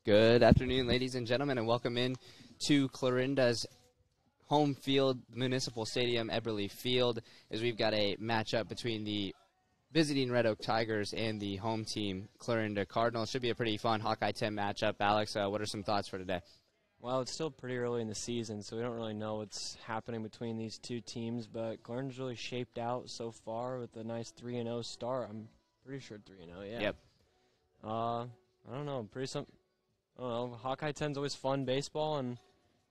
Good afternoon, ladies and gentlemen, and welcome in to Clarinda's home field, Municipal Stadium, Eberly Field, as we've got a matchup between the visiting Red Oak Tigers and the home team, Clarinda Cardinals. Should be a pretty fun Hawkeye 10 matchup. Alex, what are some thoughts for today? Well, it's still pretty early in the season, so we don't really know what's happening between these two teams, but Clarinda's really shaped out so far with a nice 3-0 start. I'm pretty sure 3-0, yeah. Yep. I don't know, Hawkeye 10's always fun baseball and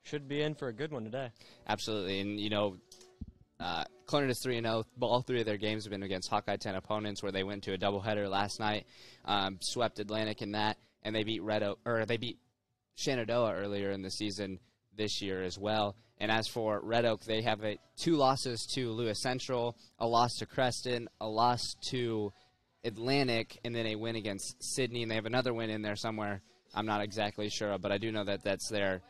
should be in for a good one today. Absolutely, and Clarinda's 3-0. All three of their games have been against Hawkeye 10 opponents, where they went to a doubleheader last night, swept Atlantic in that, and they beat they beat Shenandoah earlier in the season this year as well. And as for Red Oak, they have two losses to Lewis Central, a loss to Creston, a loss to Atlantic, and then a win against Sydney. And they have another win in there somewhere. I'm not exactly sure, but I do know that that's their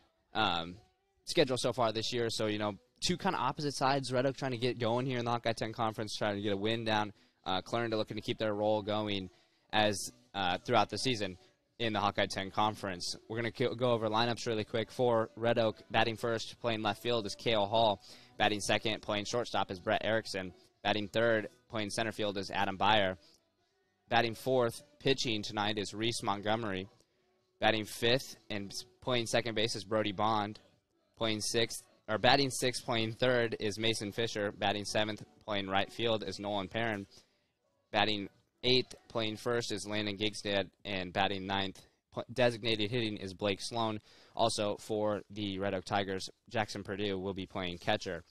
schedule so far this year. So, two kind of opposite sides. Red Oak trying to get going here in the Hawkeye 10 Conference, trying to get a win down. Clarinda looking to keep their roll going as throughout the season in the Hawkeye 10 Conference. We're going to go over lineups really quick. For Red Oak, batting first, playing left field is Kale Hall. Batting second, playing shortstop is Brett Erickson. Batting third, playing center field is Adam Beyer. Batting fourth, pitching tonight is Reese Montgomery. Batting fifth and playing second base is Brody Bond. Batting sixth, playing third is Mason Fisher. Batting seventh, playing right field is Nolan Perrin. Batting eighth, playing first is Landon Gigstad, and batting ninth, designated hitting is Blake Sloan. Also for the Red Oak Tigers, Jackson Purdue will be playing catcher.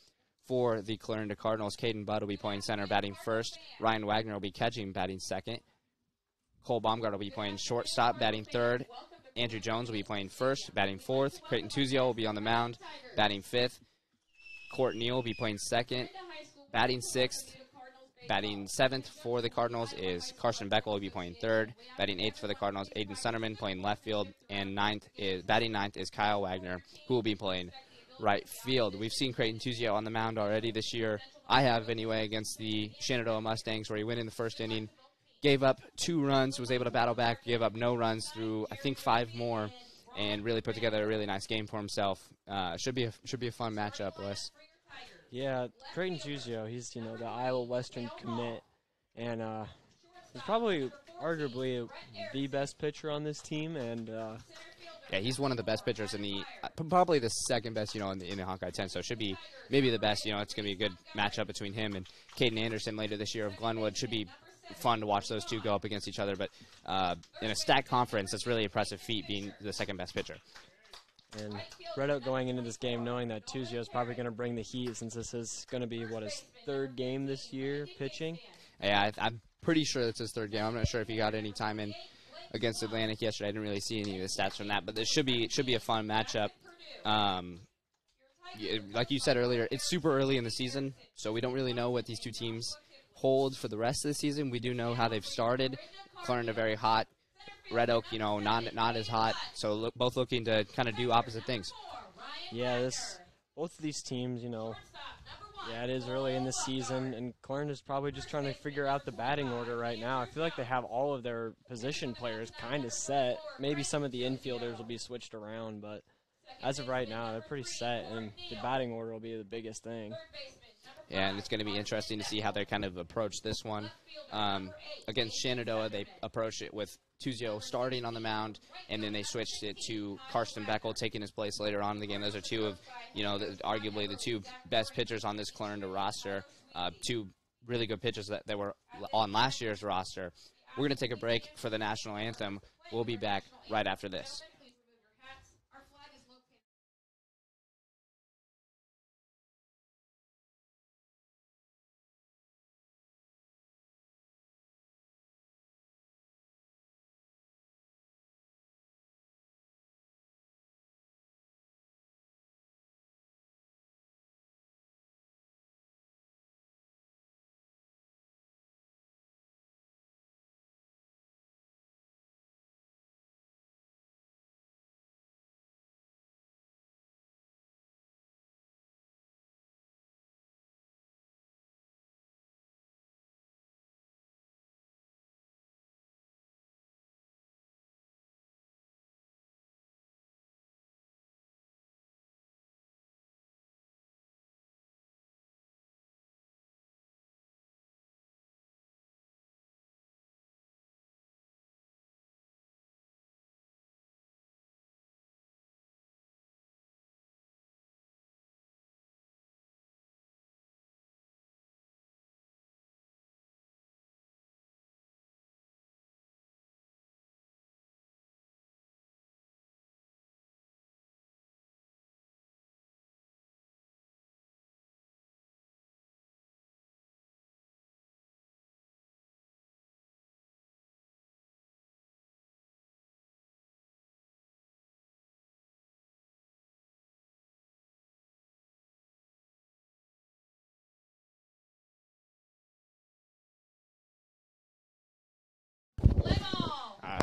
For the Clarinda Cardinals, Caden Budd will be playing center, batting first. Ryan Wagner will be catching, batting second. Cole Baumgart will be playing shortstop, batting third. Andrew Jones will be playing first, batting fourth. Creighton Tuzio will be on the mound, batting fifth. Court Neal will be playing second, batting sixth. Batting seventh for the Cardinals is Carson Beckel will be playing third. Batting eighth for the Cardinals, Aiden Sunderman playing left field. And batting ninth is Kyle Wagner, who will be playing right field. We've seen Creighton Tuzio on the mound already this year. I have anyway, against the Shenandoah Mustangs, where he went in the first inning, gave up 2 runs, was able to battle back, gave up no runs through, I think, 5 more, and really put together a really nice game for himself. Should be a fun matchup, Wes. Yeah, Creighton Tuzio, he's, the Iowa Western commit, and he's probably arguably the best pitcher on this team, and yeah, he's one of the best pitchers in the probably the second best, in the Hawkeye 10. So it should be maybe the best. It's going to be a good matchup between him and Caden Anderson later this year of Glenwood. Should be fun to watch those two go up against each other. But in a stacked conference, that's really impressive feat, being the second best pitcher. And Red Oak going into this game knowing that Tuzio is probably going to bring the heat, since this is going to be, his third game this year pitching. Yeah, I'm pretty sure it's his third game. I'm not sure if he got any time in against Atlantic yesterday. I didn't really see any of the stats from that, but this should be a fun matchup. Like you said earlier, it's super early in the season, so we don't really know what these two teams hold for the rest of the season. We do know how they've started. Clarinda very hot. Red Oak, not as hot. So both looking to kind of do opposite things. Yeah, both of these teams, it is early in the season, and Clarinda's probably just trying to figure out the batting order right now. I feel like they have all of their position players kind of set. Maybe some of the infielders will be switched around, but as of right now, they're pretty set, and the batting order will be the biggest thing. Yeah, and it's going to be interesting to see how they kind of approach this one. Against Shenandoah, they approached it with Tuzio starting on the mound, and then they switched it to Karsten Beckel taking his place later on in the game. Those are two of, arguably the two best pitchers on this Clarinda roster, two really good pitchers that were on last year's roster. We're going to take a break for the national anthem. We'll be back right after this.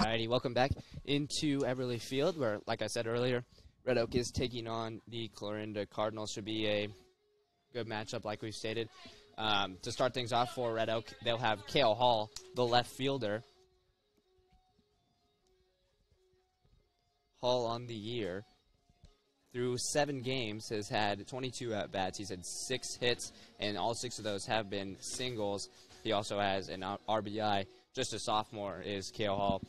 Alrighty, welcome back into Everly Field, where, like I said earlier, Red Oak is taking on the Clarinda Cardinals. Should be a good matchup, like we've stated. To start things off for Red Oak, they'll have Kale Hall, the left fielder. Hall on the year, through 7 games, has had 22 at-bats. He's had 6 hits, and all 6 of those have been singles. He also has an RBI. Just a sophomore is Kale Hall.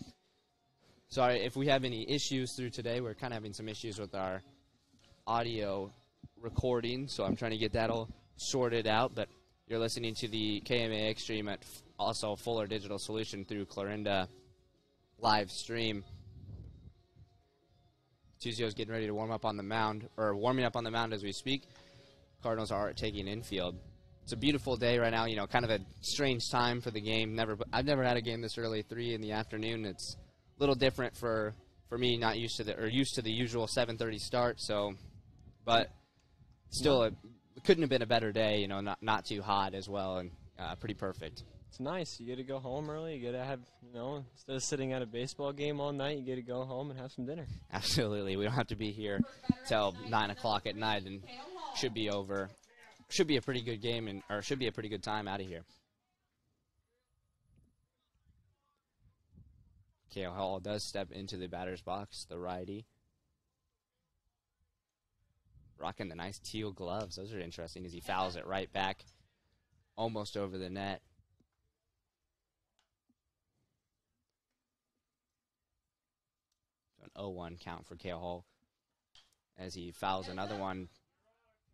Sorry if we have any issues through today. We're kind of having some issues with our audio recording, so I'm trying to get that all sorted out. But you're listening to the KMAX stream at also Fuller Digital Solution through Clarinda live stream. Tuzio's getting ready to warm up on the mound, or warming up on the mound as we speak. Cardinals are taking infield. It's a beautiful day right now, you know, kind of a strange time for the game. I've never had a game this early, 3 in the afternoon. It's a little different for me, not used to the usual 7:30 start. So, but still, it couldn't have been a better day. You know, not too hot as well, and pretty perfect. It's nice. You get to go home early. You get to have, you know, instead of sitting at a baseball game all night, you get to go home and have some dinner. Absolutely, we don't have to be here till 9 o'clock at night, and should be over. Should be a pretty good game, or should be a pretty good time out of here. Kale Hall does step into the batter's box, the righty. Rocking the nice teal gloves. Those are interesting as he fouls it right back, almost over the net. So an 0-1 count for Kale Hall as he fouls another one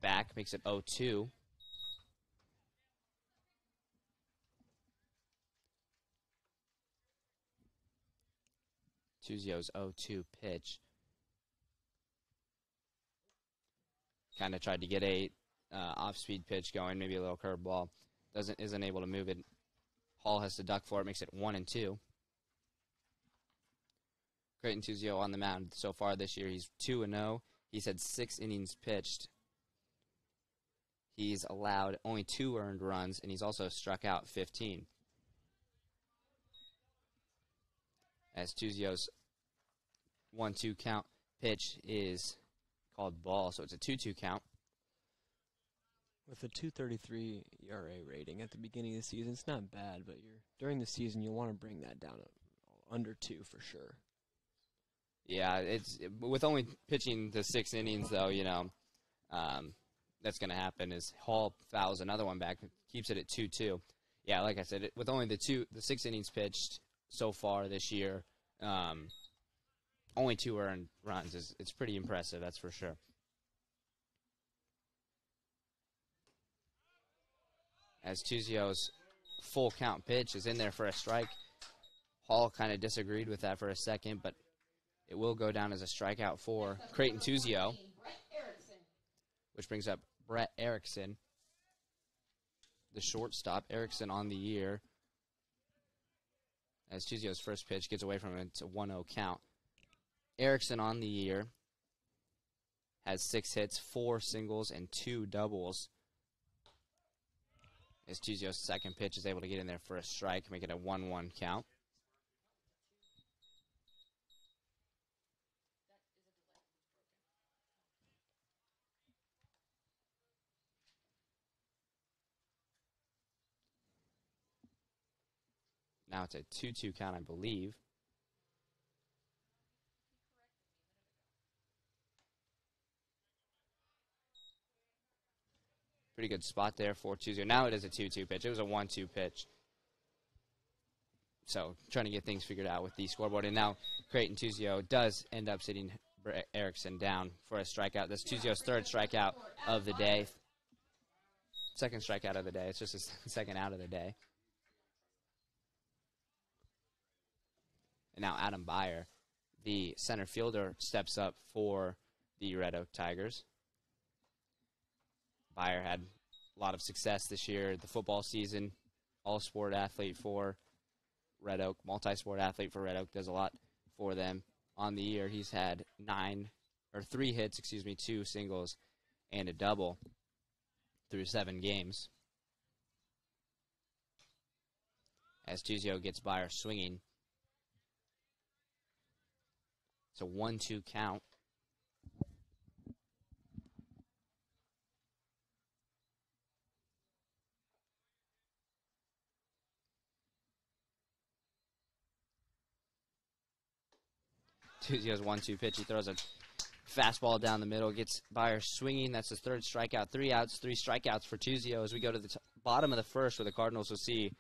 back, makes it 0-2. Tuzio's 0-2 pitch. Kind of tried to get a off-speed pitch going, maybe a little curveball. Isn't able to move it. Hall has to duck for it, makes it 1-2. Creighton Tuzio on the mound so far this year. He's 2-0. He's had 6 innings pitched. He's allowed only 2 earned runs, and he's also struck out 15. As Tuzio's 1-2 count pitch is called ball, so it's a 2-2 count. With a 2.33 ERA rating at the beginning of the season, it's not bad, but during the season you want to bring that down under 2 for sure. Yeah, it's with only pitching the 6 innings, though. You know, that's going to happen. Is Hall fouls another one back, keeps it at 2-2. Yeah, like I said, with only the 6 innings pitched so far this year, only 2 earned runs. It's pretty impressive, that's for sure. As Tuzio's full count pitch is in there for a strike. Hall kind of disagreed with that for a second, but it will go down as a strikeout for Creighton Tuzio, which brings up Brett Erickson, the shortstop. Erickson on the year. As Tuzio's first pitch gets away from it, it's a 1-0 count. Erickson on the year has 6 hits, 4 singles, and 2 doubles. As Tuzio's second pitch is able to get in there for a strike, make it a 1-1 count. Now it's a 2-2 count, I believe. Pretty good spot there for Tuzio. Now it is a 2-2 pitch. It was a 1-2 pitch. So trying to get things figured out with the scoreboard. And now Creighton Tuzio does end up sitting Erickson down for a strikeout. That's Tuzio's 3rd strikeout of the day. 2nd strikeout of the day. It's just his 2nd out of the day. And now Adam Byer, the center fielder, steps up for the Red Oak Tigers. Byer had a lot of success this year, the football season, all-sport athlete for Red Oak, multi-sport athlete for Red Oak, does a lot for them. On the year, he's had 3 hits, 2 singles, and a double through 7 games. As Tuzio gets Byer swinging. It's a 1-2 count. Tuzio's 1-2 pitch. He throws a fastball down the middle, gets Byers swinging. That's his third strikeout. 3 outs, 3 strikeouts for Tuzio as we go to the bottom of the first, where the Cardinals will see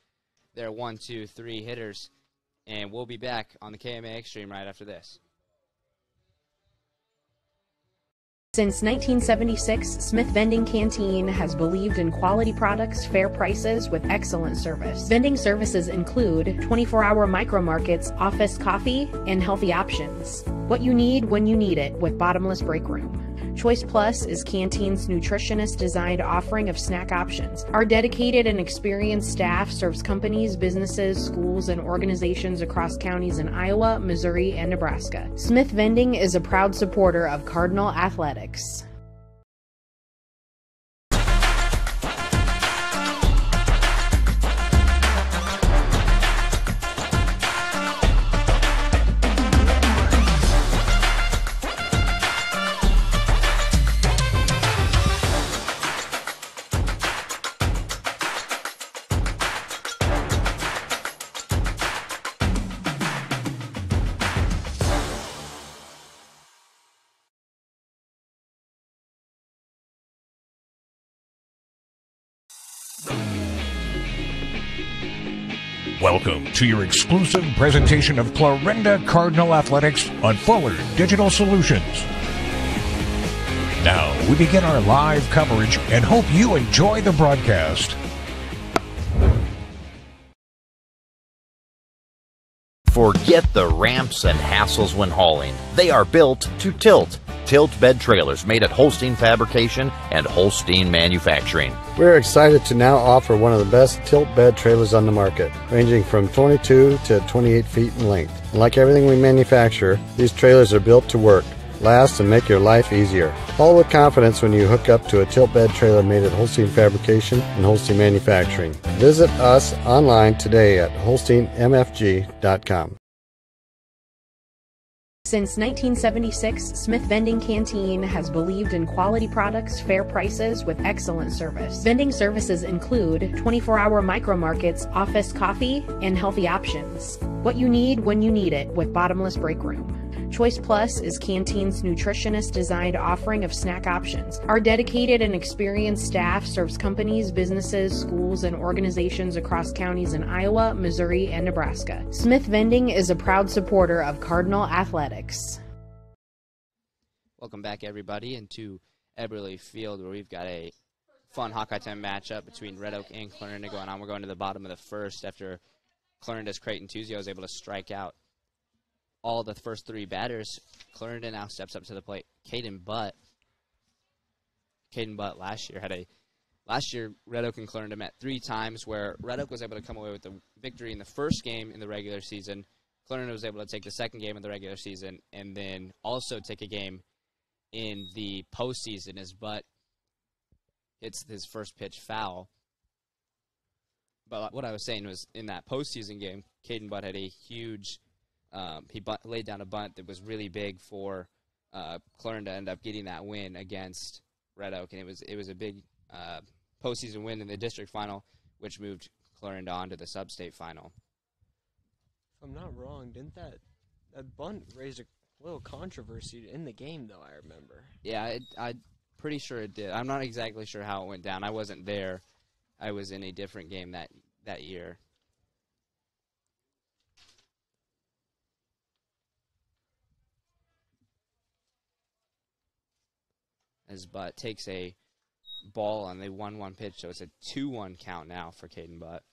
their 1, 2, 3 hitters. And we'll be back on the KMA Extreme right after this. Since 1976, Smith Vending Canteen has believed in quality products, fair prices, with excellent service. Vending services include 24-hour micro markets, office coffee, and healthy options. What you need when you need it with bottomless break room. Choice Plus is Canteen's nutritionist-designed offering of snack options. Our dedicated and experienced staff serves companies, businesses, schools, and organizations across counties in Iowa, Missouri, and Nebraska. Smith Vending is a proud supporter of Cardinal Athletics. Welcome to your exclusive presentation of Clarinda Cardinal Athletics on Fuller Digital Solutions. Now we begin our live coverage and hope you enjoy the broadcast. Forget the ramps and hassles when hauling. They are built to tilt. Tilt bed trailers made at Holstein Fabrication and Holstein Manufacturing. We're excited to now offer one of the best tilt bed trailers on the market, ranging from 22 to 28 feet in length. And like everything we manufacture, these trailers are built to work, last, and make your life easier. All with confidence when you hook up to a tilt bed trailer made at Holstein Fabrication and Holstein Manufacturing. Visit us online today at holsteinmfg.com. Since 1976, Smith Vending Canteen has believed in quality products, fair prices, with excellent service. Vending services include 24-hour micro markets, office coffee, and healthy options. What you need when you need it with bottomless break room. Choice Plus is Canteen's nutritionist-designed offering of snack options. Our dedicated and experienced staff serves companies, businesses, schools, and organizations across counties in Iowa, Missouri, and Nebraska. Smith Vending is a proud supporter of Cardinal Athletics. Welcome back, everybody, into Eberly Field, where we've got a fun Hawkeye 10 matchup between Red Oak and Clarinda going on. We're going to the bottom of the first after Clarinda's Creighton Tuzio was able to strike out all the first 3 batters. Clarinda now steps up to the plate. Caden Butt last year Red Oak and Clarinda met 3 times, where Red Oak was able to come away with the victory in the first game in the regular season. Clarinda was able to take the second game in the regular season and then also take a game in the postseason as Butt hits his first pitch foul. But what I was saying was, in that postseason game, Caden Butt had a huge he laid down a bunt that was really big for Clarinda, ended up getting that win against Red Oak, and it was a big postseason win in the district final, which moved Clarinda on to the sub-state final. If I'm not wrong, didn't that bunt raise a little controversy in the game, though, I remember? Yeah, I'm pretty sure it did. I'm not exactly sure how it went down. I wasn't there. I was in a different game that year. As Butt takes a ball on the 1-1 pitch, so it's a 2-1 count now for Caden Butt.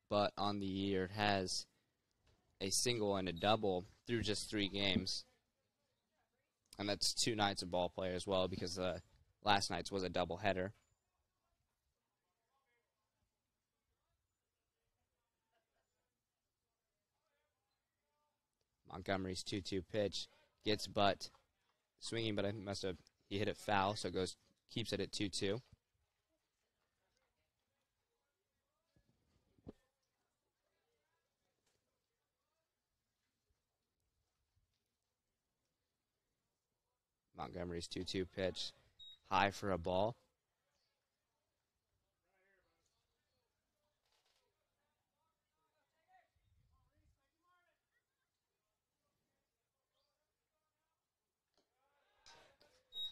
Butt on the year has a single and a double through just 3 games. And that's 2 nights of ball play as well, because last night's was a doubleheader. Montgomery's 2-2 pitch gets Butt swinging, but he hit it foul, so keeps it at 2-2. Montgomery's 2-2 pitch, high for a ball.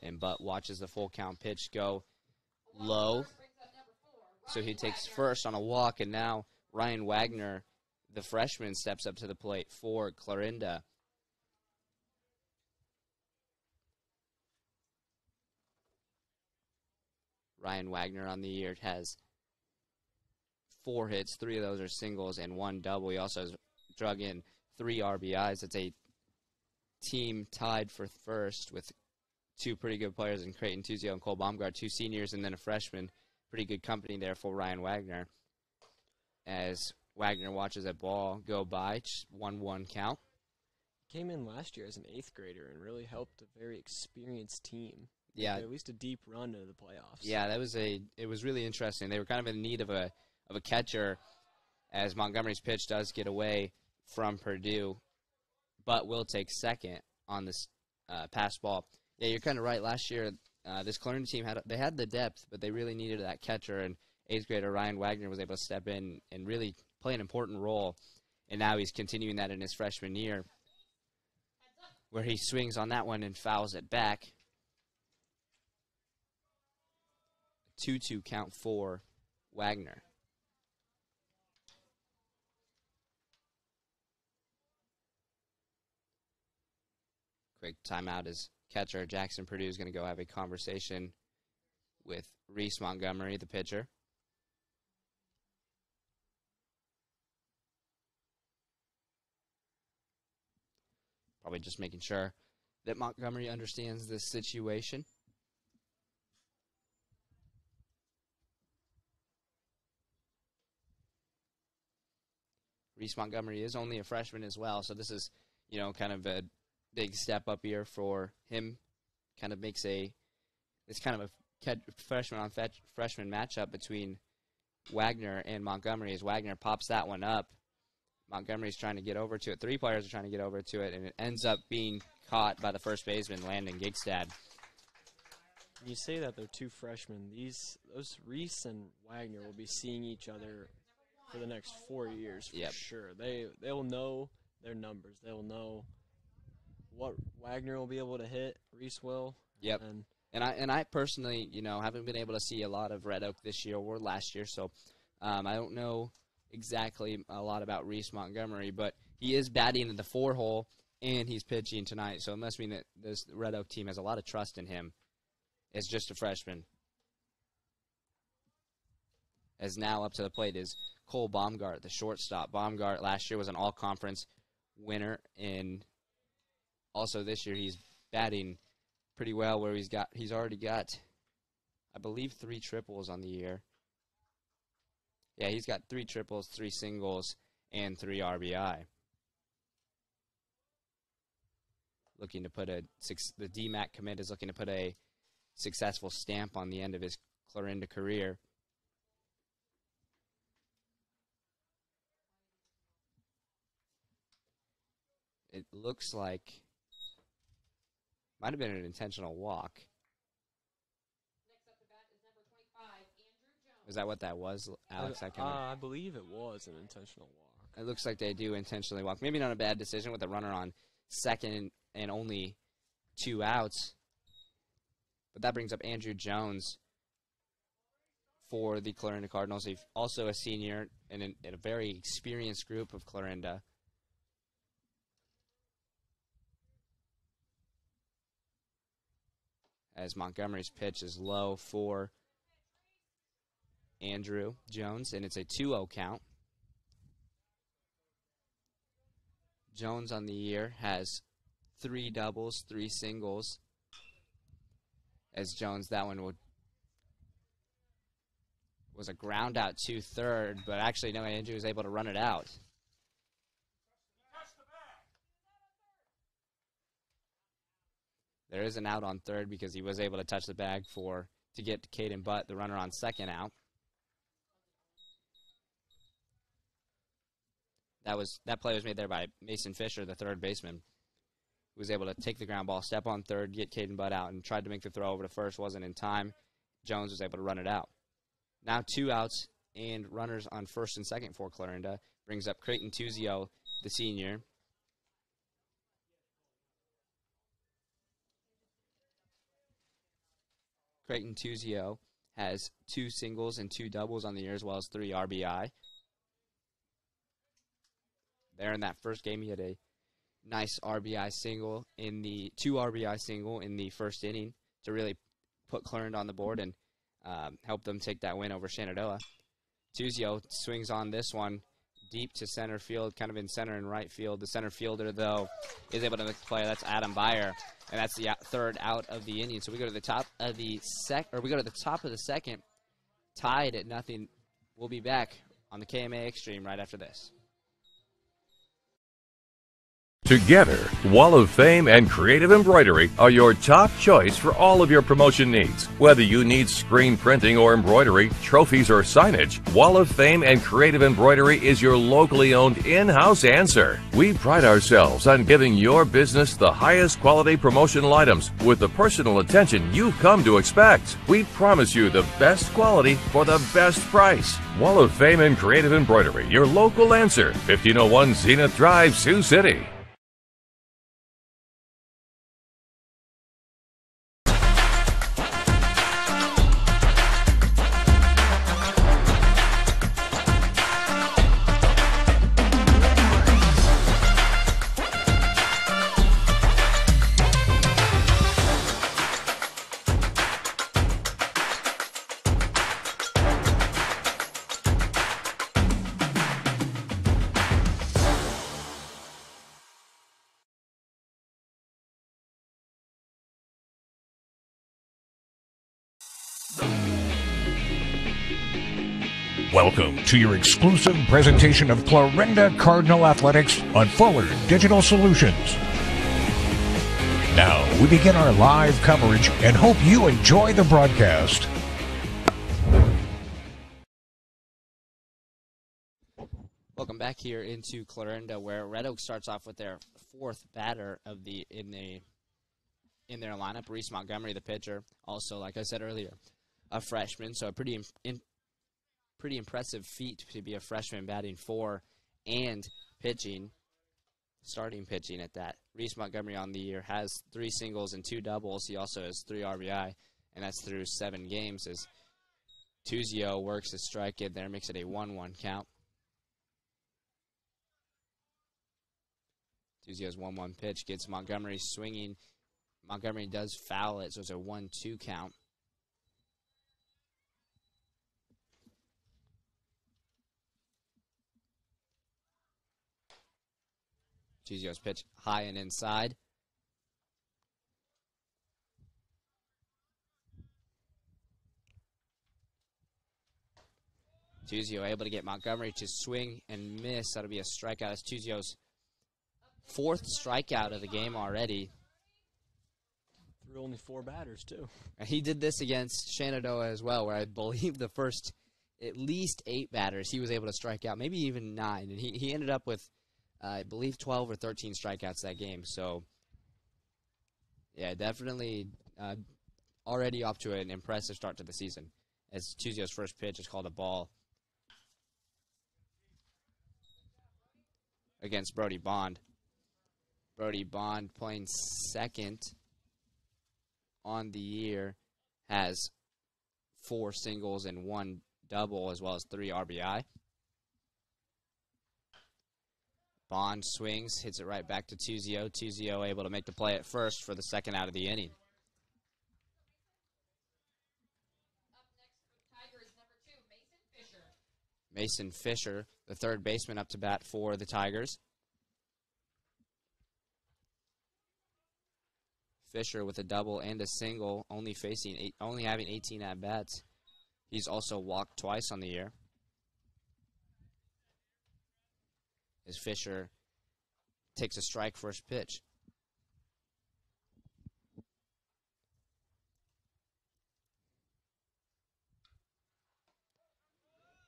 And Butt watches the full count pitch go low. So he takes first on a walk, and now Ryan Wagner, the freshman, steps up to the plate for Clarinda. Ryan Wagner on the year has 4 hits. 3 of those are singles and 1 double. He also has drug in 3 RBIs. It's a team tied for first with 2 pretty good players in Creighton Tuzio and Cole Baumgart, 2 seniors and then a freshman. Pretty good company there for Ryan Wagner. As Wagner watches a ball go by, 1-1 count. Came in last year as an 8th grader and really helped a very experienced team. Yeah, at least a deep run to the playoffs. Yeah, it was really interesting. They were kind of in need of a catcher, as Montgomery's pitch does get away from Purdue, but will take second on this pass ball. Yeah, you're kind of right. Last year, this Clarinda team had the depth, but they really needed that catcher, and 8th grader Ryan Wagner was able to step in and really play an important role, and now he's continuing that in his freshman year, where he swings on that one and fouls it back. 2-2 count for Wagner. Quick timeout as catcher Jackson Purdue is going to go have a conversation with Reese Montgomery, the pitcher. Probably just making sure that Montgomery understands this situation. Reese Montgomery is only a freshman as well, so this is, kind of a big step up here for him. Kind of makes it's kind of a freshman on freshman matchup between Wagner and Montgomery, as Wagner pops that one up. Montgomery's trying to get over to it. 3 players are trying to get over to it, and it ends up being caught by the first baseman, Landon Gigstad. You say that they're 2 freshmen. Those Reese and Wagner will be seeing each other for the next 4 years for sure. They will know their numbers. They will know what Wagner will be able to hit. Reese will. Yep. And I personally, haven't been able to see a lot of Red Oak this year or last year, so I don't know exactly a lot about Reese Montgomery, but he is batting in the 4-hole and he's pitching tonight, so it must mean that this Red Oak team has a lot of trust in him as just a freshman. As now up to the plate is Cole Baumgart, the shortstop. Baumgart last year was an all-conference winner, and also this year he's batting pretty well, where he's already got, I believe, 3 triples on the year. Yeah, he's got 3 triples, 3 singles, and 3 RBI. Looking to put the DMAC commit is looking to put a successful stamp on the end of his Clarinda career. It looks like might have been an intentional walk. Is that what that was, Alex? I believe it was an intentional walk. It looks like they do intentionally walk. Maybe not a bad decision with a runner on second and only 2 outs. But that brings up Andrew Jones for the Clarinda Cardinals. He's also a senior in a very experienced group of Clarinda. As Montgomery's pitch is low for Andrew Jones, and it's a 2-0 count. Jones on the year has 3 doubles, 3 singles. As Jones, that one was a ground out to third, but actually no, Andrew was able to run it out. There is an out on third because he was able to touch the bag to get Caden Butt, the runner on second, out. That play was made there by Mason Fisher, the third baseman. who was able to take the ground ball, step on third, get Caden Budd out, and tried to make the throw over to first. Wasn't in time. Jones was able to run it out. Now 2 outs and runners on first and second for Clarinda. Brings up Creighton Tuzio, the senior. Creighton Tuzio has 2 singles and 2 doubles on the year, as well as 3 RBI. There in that first game, he had a nice RBI single in the 2 RBI single in the first inning to really put Clarinda on the board and help them take that win over Shenandoah. Tuzio swings on this one deep to center field, kind of in center and right field. The center fielder, though, is able to make the play. That's Adam Byer, and that's the third out of the inning. So we go to the top of the second, tied at nothing. We'll be back on the KMA Extreme right after this. Together, Wall of Fame and Creative Embroidery are your top choice for all of your promotion needs. Whether you need screen printing or embroidery, trophies or signage, Wall of Fame and Creative Embroidery is your locally owned in-house answer. We pride ourselves on giving your business the highest quality promotional items with the personal attention you've come to expect. We promise you the best quality for the best price. Wall of Fame and Creative Embroidery, your local answer, 1501 Zenith Drive, Sioux City. Welcome to your exclusive presentation of Clarinda Cardinal Athletics on Forward Digital Solutions. Now we begin our live coverage and hope you enjoy the broadcast. Welcome back here into Clarinda, where Red Oak starts off with their 4th batter of in their lineup. Reese Montgomery, the pitcher, also, like I said earlier, a freshman, so a pretty impressive feat to be a freshman batting 4 and pitching, starting pitching at that. Reese Montgomery on the year has 3 singles and 2 doubles. He also has 3 RBI, and that's through 7 games as Tuzio works a strike in there, makes it a 1-1 count. Tuzio's 1-1 pitch gets Montgomery swinging. Montgomery does foul it, so it's a 1-2 count. Tuzio's pitch high and inside. Tuzio able to get Montgomery to swing and miss. That'll be a strikeout. It's Tuzio's 4th strikeout of the game already. Through only 4 batters, too. And he did this against Shenandoah as well, where I believe the first at least 8 batters he was able to strike out, maybe even 9. And he ended up with, I believe, 12 or 13 strikeouts that game. So, yeah, definitely already off to an impressive start to the season, as Tuzio's first pitch is called a ball against Brody Bond. Brody Bond, playing second on the year, has 4 singles and 1 double, as well as 3 RBI. Bond swings, hits it right back to Tuzio. Tuzio able to make the play at first for the 2nd out of the inning. Mason Fisher, the 3rd baseman, up to bat for the Tigers. Fisher with a double and a single, only having 18 at-bats. He's also walked twice on the year. As Fisher takes a strike first pitch.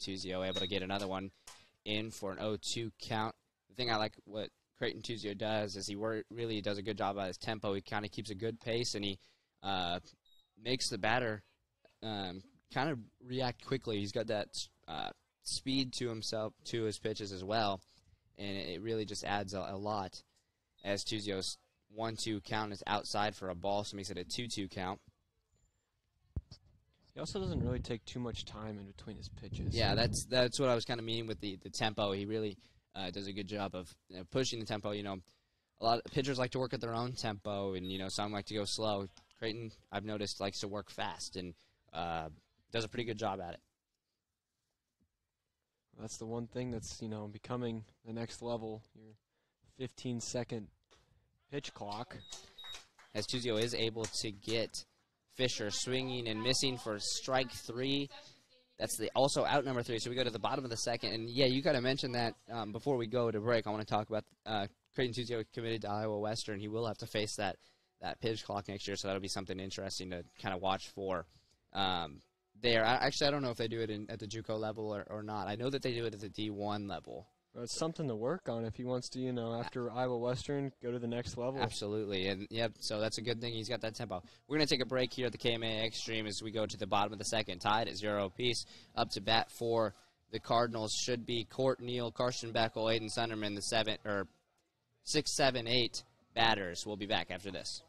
Tuzio able to get another one in for an 0-2 count. The thing I like what Creighton Tuzio does is he really does a good job at his tempo. He kind of keeps a good pace, and he makes the batter kind of react quickly. He's got that speed to himself, to his pitches as well, and it really just adds a lot. As Tuzio's 1-2 count is outside for a ball, so makes it a 2-2 count. He also doesn't really take too much time in between his pitches. Yeah, that's what I was kind of meaning with the tempo. He really does a good job of pushing the tempo. You know, a lot of pitchers like to work at their own tempo, and some like to go slow. Creighton, I've noticed, likes to work fast and does a pretty good job at it. That's the one thing that's becoming the next level. Your 15-second pitch clock. As Tuzio is able to get Fisher swinging and missing for strike 3. That's also out number 3. So we go to the bottom of the second. And, yeah, you got to mention that before we go to break. I want to talk about Creighton Tuzio committed to Iowa Western. He will have to face that pitch clock next year, so that'll be something interesting to kind of watch for there. I don't know if they do it at the JUCO level or not. I know that they do it at the D1 level. Well, it's something to work on if he wants to, after Iowa Western, go to the next level. Absolutely. And, so that's a good thing. He's got that tempo. We're going to take a break here at the KMA Extreme as we go to the bottom of the second, tied at 0 apiece. Up to bat for the Cardinals should be Court Neal, Karsten Beckel, Aiden Sunderman, the 6, 7, 8 batters. We'll be back after this.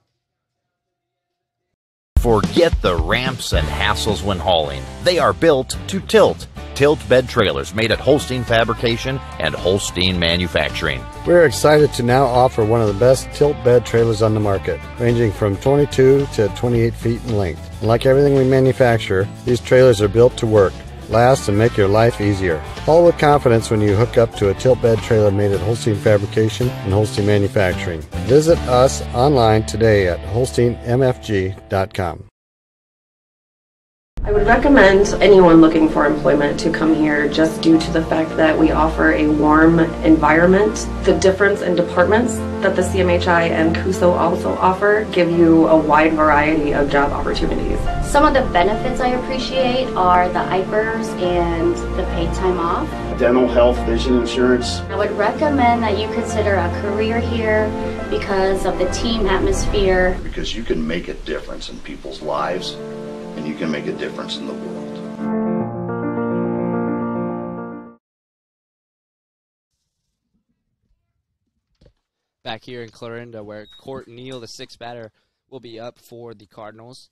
Forget the ramps and hassles when hauling. They are built to tilt. Tilt bed trailers made at Holstein Fabrication and Holstein Manufacturing. We're excited to now offer one of the best tilt bed trailers on the market, ranging from 22 to 28 feet in length. And like everything we manufacture, these trailers are built to work, last, and make your life easier. Haul with confidence when you hook up to a tilt bed trailer made at Holstein Fabrication and Holstein Manufacturing. Visit us online today at holsteinmfg.com. I would recommend anyone looking for employment to come here just due to the fact that we offer a warm environment. The difference in departments that the CMHI and CUSO also offer give you a wide variety of job opportunities. Some of the benefits I appreciate are the IPERS and the paid time off. Dental, health, vision insurance. I would recommend that you consider a career here because of the team atmosphere. Because you can make a difference in people's lives, and you can make a difference in the world. Back here in Clarinda, where Court Neal, the 6th batter, will be up for the Cardinals.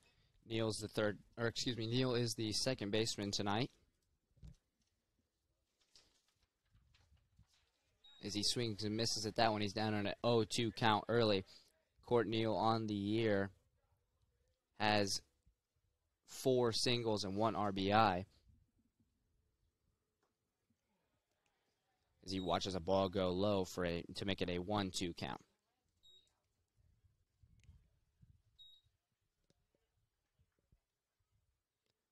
Neal is the second baseman tonight. As he swings and misses at that one, he's down on an 0-2 count early. Court Neal on the year has 4 singles and 1 RBI. As he watches a ball go low to make it a 1-2 count.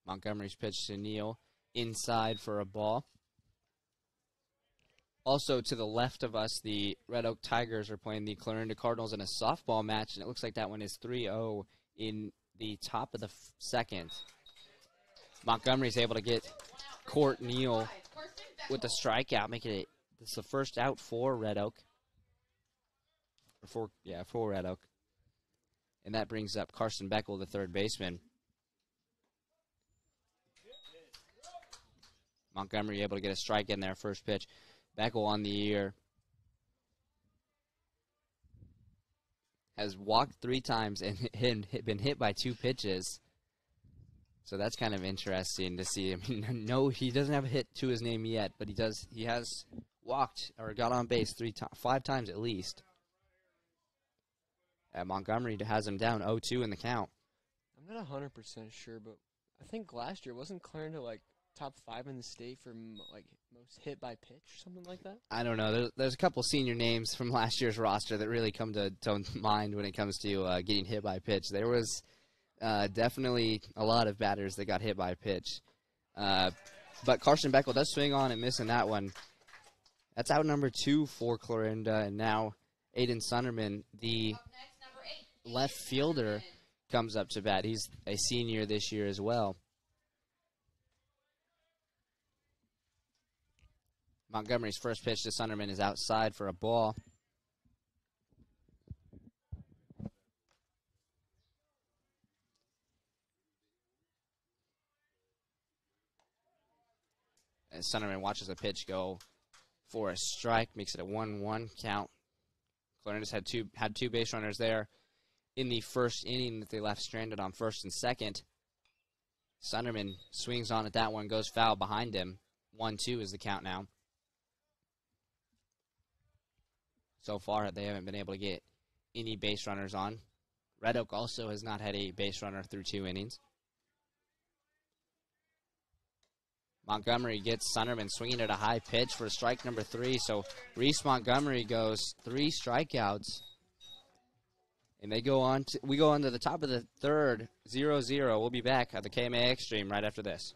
Montgomery's pitch to Neal, inside for a ball. Also to the left of us, the Red Oak Tigers are playing the Clarinda Cardinals in a softball match, and it looks like that one is 3-0 in the top of the second. Montgomery's able to get Court Neal with the strikeout, making it this is the first out for Red Oak. For Red Oak. And that brings up Karsten Beckel, the third baseman. Montgomery able to get a strike in there, first pitch. Beckel on the year has walked 3 times and been hit by 2 pitches. So that's kind of interesting to see. I mean, no, he doesn't have a hit to his name yet, but he has walked or got on base 5 times at least. Montgomery has him down 0-2 in the count. I'm not 100% sure, but I think last year wasn't Clarinda like top 5 in the state for most hit by pitch, something like that? I don't know. There's a couple senior names from last year's roster that really come to mind when it comes to getting hit by pitch. There was definitely a lot of batters that got hit by pitch. But Karsten Beckel does swing on and miss in that one. That's out number 2 for Clarinda, and now Aiden Sunderman, the left fielder, comes up to bat. He's a senior this year as well. Montgomery's first pitch to Sunderman is outside for a ball. as Sunderman watches a pitch go for a strike, makes it a 1-1 count. Clarinda's had two base runners there in the first inning that they left stranded on first and second. Sunderman swings on at that one, goes foul behind him. 1-2 is the count now. So far, they haven't been able to get any base runners on. Red Oak also has not had a base runner through 2 innings. Montgomery gets Sunderman swinging at a high pitch for strike number 3. So Reese Montgomery goes 3 strikeouts. And we go on to the top of the third, 0-0. We'll be back at the KMAX stream right after this.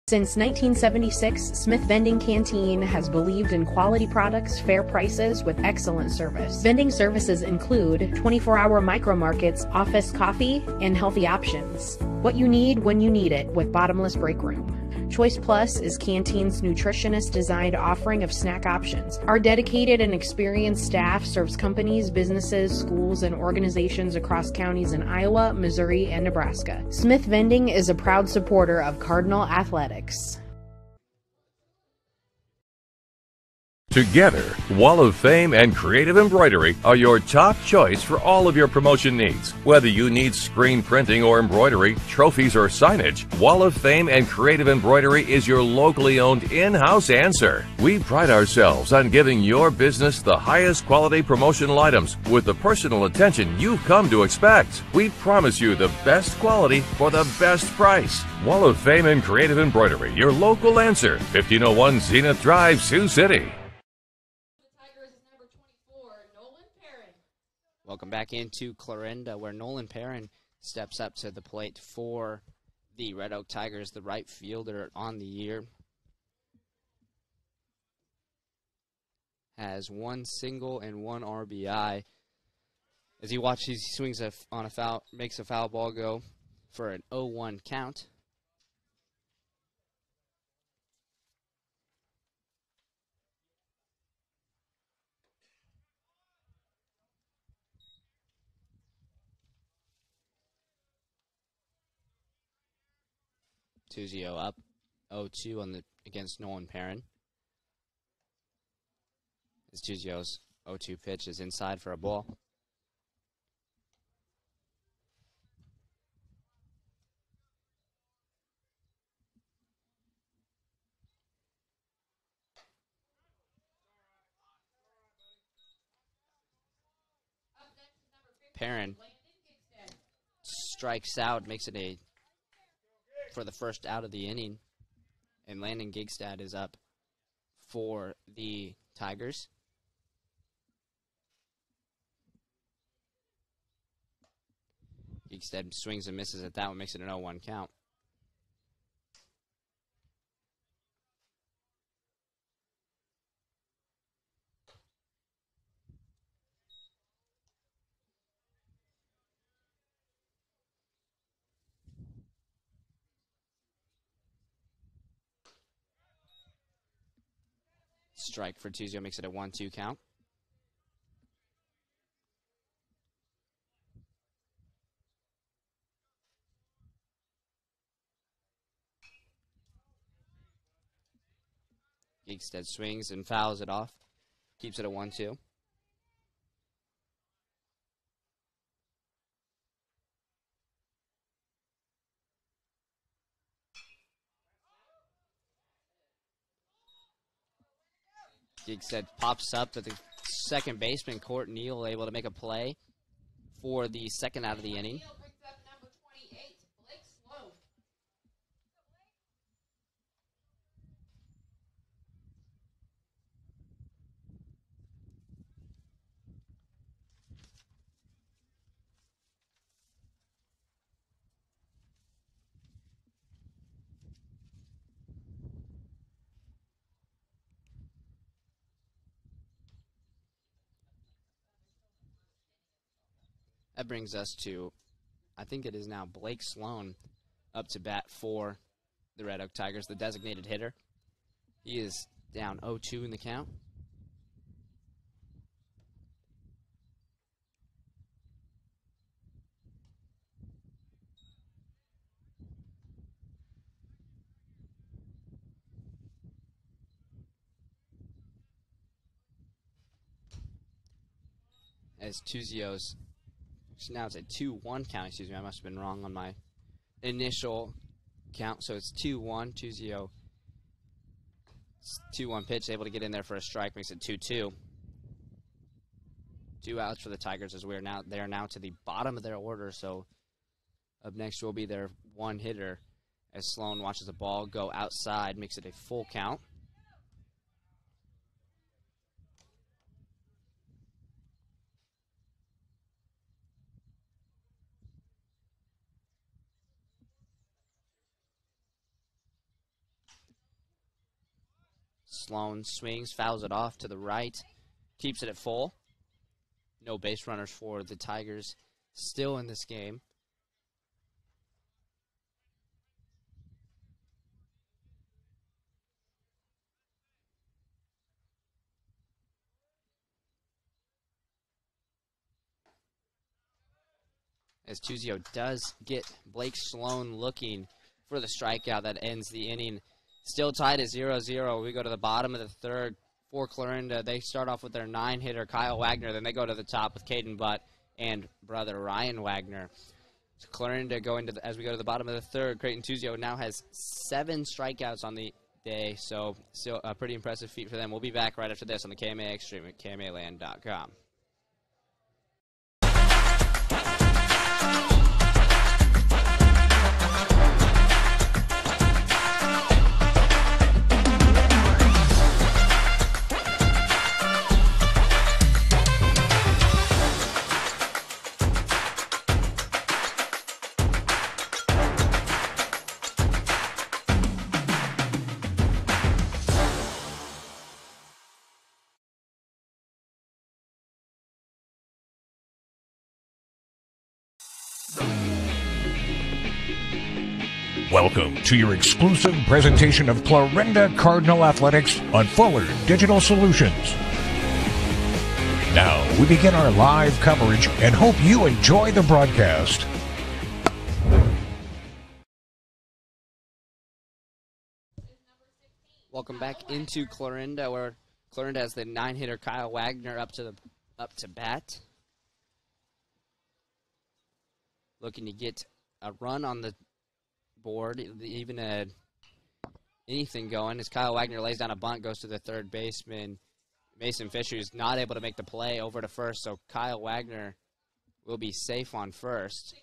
Since 1976, Smith Vending Canteen has believed in quality products, fair prices, with excellent service. Vending services include 24-hour micro markets, office coffee, and healthy options. What you need when you need it with bottomless break room. Choice Plus is Canteen's nutritionist-designed offering of snack options. Our dedicated and experienced staff serves companies, businesses, schools, and organizations across counties in Iowa, Missouri, and Nebraska. Smith Vending is a proud supporter of Cardinal Athletics. Together, Wall of Fame and Creative Embroidery are your top choice for all of your promotion needs. Whether you need screen printing or embroidery, trophies or signage, Wall of Fame and Creative Embroidery is your locally owned in-house answer. We pride ourselves on giving your business the highest quality promotional items with the personal attention you've come to expect. We promise you the best quality for the best price. Wall of Fame and Creative Embroidery, your local answer, 1501 Zenith Drive, Sioux City. Welcome back into Clarinda, where Nolan Perrin steps up to the plate for the Red Oak Tigers, the right fielder on the year. Has 1 single and 1 RBI. As he watches, he swings on a foul, makes a foul ball go for an 0-1 count. Tuzio up 0-2 against Nolan Perrin. As Tuzio's 0-2 pitch is inside for a ball. Perrin strikes out, makes it for the first out of the inning, and Landon Gigstad is up for the Tigers. Gigstad swings and misses at that one, makes it an 0-1 count. Strike for Tuzio makes it a 1-2 count. Gigstad swings and fouls it off. Keeps it a 1-2. Gigstad pops up at the second baseman, Court Neal, able to make a play for the second out of the inning. That brings us to, I think it is now Blake Sloan up to bat for the Red Oak Tigers, the designated hitter. He is down 0-2 in the count. as Tuzio's, now it's a 2-1 count, excuse me, I must have been wrong on my initial count, so it's 2-1, Tuzio, 2-1 pitch, able to get in there for a strike, makes it 2-2. 2 outs for the Tigers as they are now to the bottom of their order, so up next will be their one hitter as Sloan watches the ball go outside, makes it a full count. Sloan swings, fouls it off to the right, keeps it at full. No base runners for the Tigers still in this game. As Tuzio does get Blake Sloan looking for the strikeout that ends the inning. Still tied at 0-0. We go to the bottom of the third for Clarinda. They start off with their 9-hitter, Kyle Wagner. Then they go to the top with Caden Butt and brother Ryan Wagner. So Clarinda as we go to the bottom of the third. Creighton Tuzio now has 7 strikeouts on the day. So still a pretty impressive feat for them. We'll be back right after this on the KMA Extreme at KMAland.com. Welcome to your exclusive presentation of Clarinda Cardinal Athletics on Forward Digital Solutions. Now we begin our live coverage and hope you enjoy the broadcast. Welcome back into Clarinda, where Clarinda has the 9-hitter Kyle Wagner up to bat. Looking to get a run on the board, even anything going, as Kyle Wagner lays down a bunt, goes to the third baseman. Mason Fisher is not able to make the play over to first, so Kyle Wagner will be safe on first.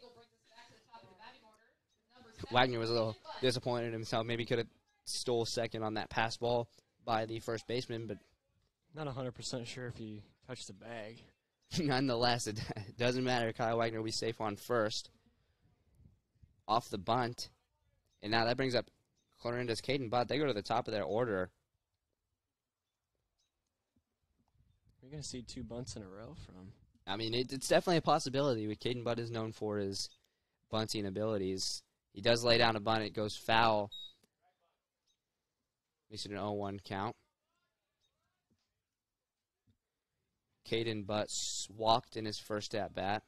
Wagner was a little disappointed in himself. Maybe could have stole second on that pass ball by the first baseman, but not 100% sure if he touched the bag. Nonetheless, it doesn't matter. Kyle Wagner will be safe on first. Off the bunt. And now that brings up Clarinda's Caden Butt. They go to the top of their order. We're going to see 2 bunts in a row from. I mean, it's definitely a possibility. What Caden Butt is known for his bunting abilities. He does lay down a bunt. It goes foul. Makes it an 0-1 count. Caden Butt walked in his first at-bat.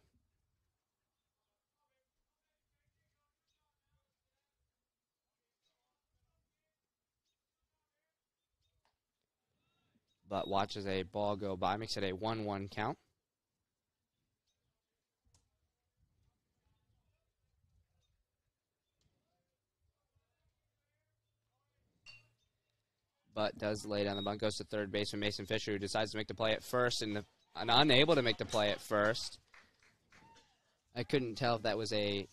But watches a ball go by, makes it a 1-1 count. But does lay down the bunt, goes to third baseman Mason Fisher, who decides to make the play at first, and unable to make the play at first. I couldn't tell if that was a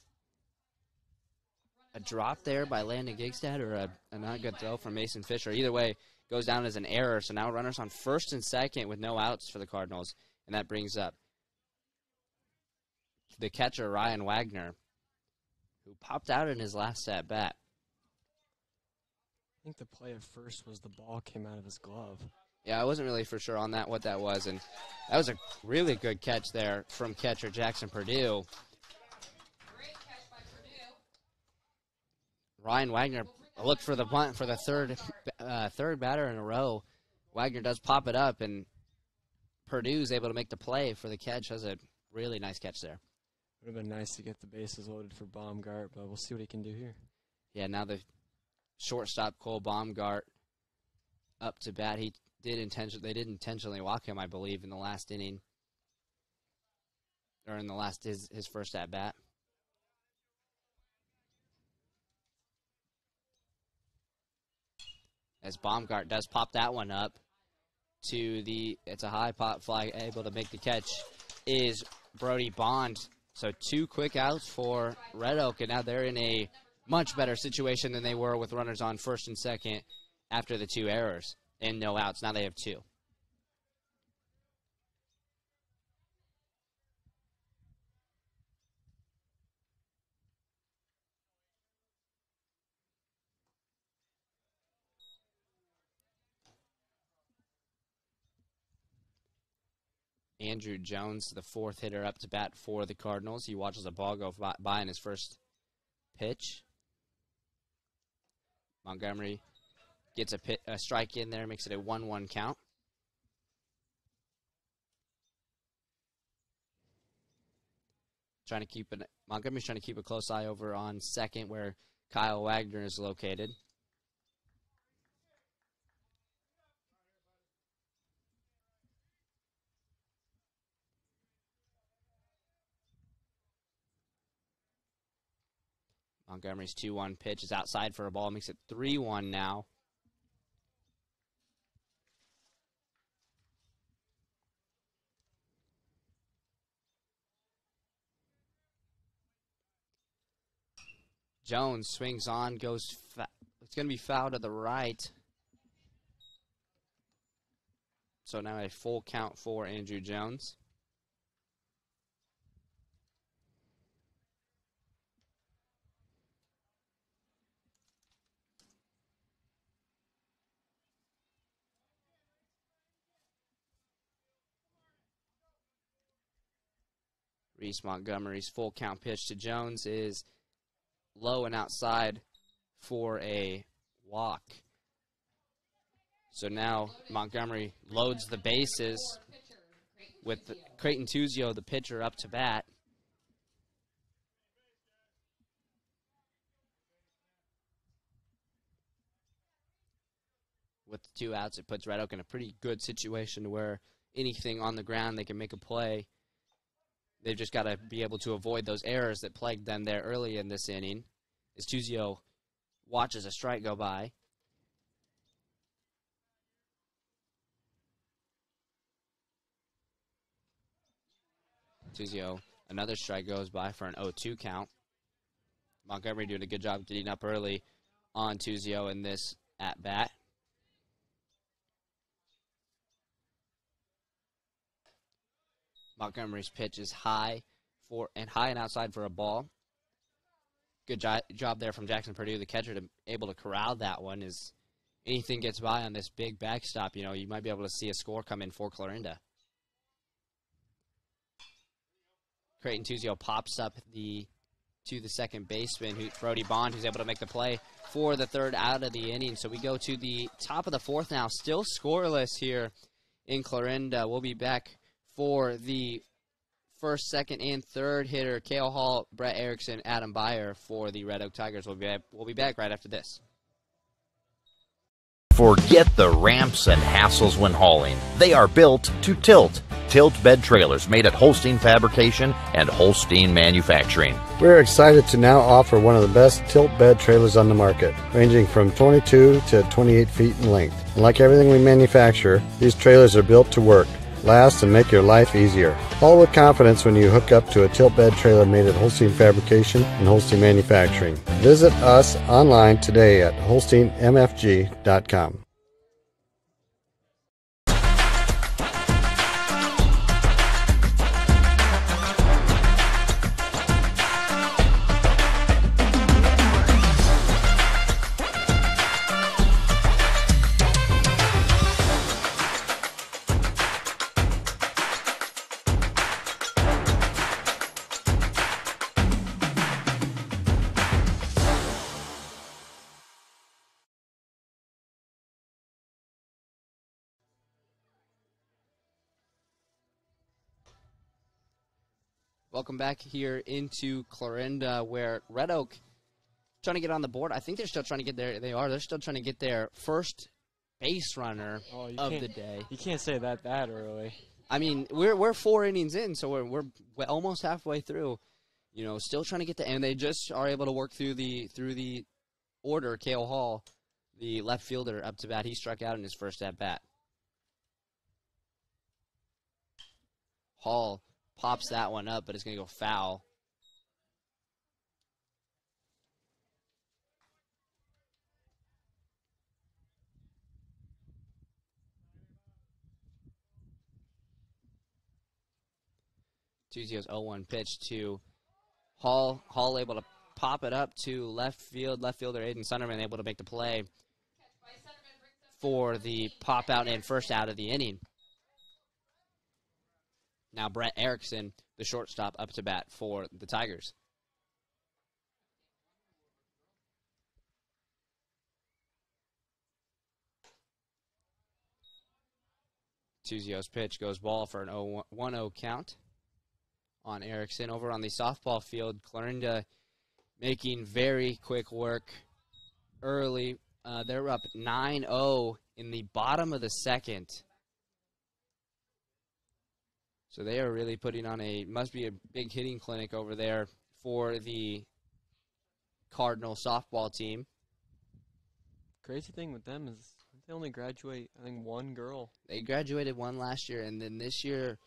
drop there by Landon Gigstad or a not good throw from Mason Fisher. Either way, goes down as an error, so now runners on first and second with no outs for the Cardinals, and that brings up the catcher, Ryan Wagner, who popped out in his last at-bat. I think the play at first was the ball came out of his glove. Yeah, I wasn't really for sure on what that was, and that was a really good catch there from catcher Jackson Purdue. Great catch by Purdue. Ryan Wagner looked for the bunt for the third batter in a row. Wagner does pop it up, and Purdue's able to make the play for the catch. That's a really nice catch there. Would have been nice to get the bases loaded for Baumgart, but we'll see what he can do here. Yeah, now the shortstop Cole Baumgart up to bat. They did intentionally walk him, I believe, in the last inning. or in the last his first at bat. As Baumgart does pop that one up to it's a high pop fly, able to make the catch is Brody Bond. So 2 quick outs for Red Oak, and now they're in a much better situation than they were with runners on first and second after the 2 errors and no outs. Now they have 2. Andrew Jones, the 4th hitter up to bat for the Cardinals. He watches a ball go by in his first pitch. Montgomery gets a strike in there, makes it a 1-1 count. Montgomery's trying to keep a close eye over on second where Kyle Wagner is located. Montgomery's 2-1 pitch is outside for a ball, makes it 3-1 now. Jones swings on, it's going to be foul to the right. So now a full count for Andrew Jones. Reese Montgomery's full count pitch to Jones is low and outside for a walk. So now Montgomery loads the bases with Creighton Tuzio, the pitcher, up to bat. With the 2 outs, it puts Red Oak in a pretty good situation where anything on the ground, they can make a play. They've just got to be able to avoid those errors that plagued them there early in this inning. As Tuzio watches a strike go by. Tuzio, another strike goes by for an 0-2 count. Montgomery doing a good job getting up early on Tuzio in this at-bat. Montgomery's pitch is high and outside for a ball. Good job there from Jackson Purdue, the catcher, to able to corral that one. As anything gets by on this big backstop, you might be able to see a score come in for Clarinda. Creighton Tuzio pops up to the second baseman, Brody Bond, who's able to make the play for the 3rd out of the inning. So we go to the top of the 4th now, still scoreless here in Clarinda. We'll be back for the 1st, 2nd, and 3rd hitter, Cale Hall, Brett Erickson, Adam Beyer for the Red Oak Tigers. We'll be back right after this. Forget the ramps and hassles when hauling. They are built to tilt. Tilt bed trailers made at Holstein Fabrication and Holstein Manufacturing. We're excited to now offer one of the best tilt bed trailers on the market, ranging from 22 to 28 feet in length. And like everything we manufacture, these trailers are built to work, last, and make your life easier. Haul with confidence when you hook up to a tilt bed trailer made at Holstein Fabrication and Holstein Manufacturing. Visit us online today at holsteinmfg.com. Welcome back here into Clarinda, where Red Oak trying to get on the board. I think they're still trying to get there. They're still trying to get their first base runner of the day. You can't say that early. I mean, we're 4 innings in, so we're almost halfway through. You know, still trying to get and they just are able to work through the order. Cale Hall, the left fielder, up to bat. He struck out in his first at bat. Hall pops that one up, but it's going to go foul. Tuzio's 0-1 pitch to Hall. Hall able to pop it up to left field. Left fielder Aiden Sunderman able to make the play for the pop out and first out of the inning. Now Brett Erickson, the shortstop, up to bat for the Tigers. Tuzio's pitch goes ball for an 1-0 count on Erickson. Over on the softball field, Clarinda making very quick work early. They're up 9-0 in the bottom of the second. So they are really putting on must be a big hitting clinic over there for the Cardinal softball team. Crazy thing with them is they only graduate, I think, 1 girl. They graduated 1 last year, and then this year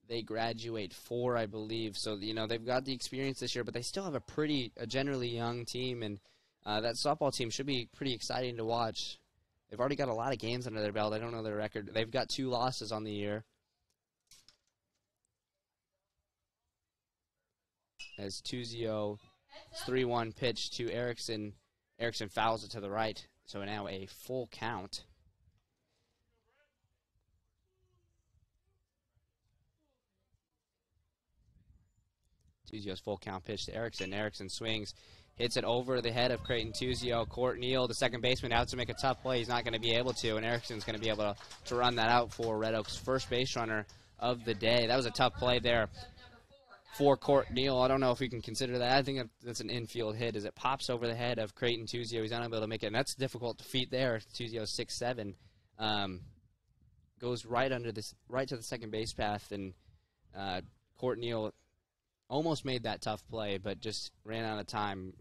they graduate 4, I believe. So, you know, they've got the experience this year, but they still have a generally young team, and that softball team should be pretty exciting to watch. They've already got a lot of games under their belt. I don't know their record. They've got 2 losses on the year. As Tuzio's 3-1 pitch to Erickson. Erickson fouls it to the right, so now a full count. Tuzio's full count pitch to Erickson. Erickson swings, hits it over the head of Creighton Tuzio. Court Neal, the second baseman, out to make a tough play. He's not going to be able to, and Erickson's going to be able to run that out for Red Oak's first base runner of the day. That was a tough play there for Court Neal. I don't know if we can consider that. I think that's an infield hit as it pops over the head of Creighton Tuzio. He's unable to make it, and that's difficult to feet there. Tuzio's 6'7", goes right to the second base path, and Court Neal almost made that tough play, but just ran out of time.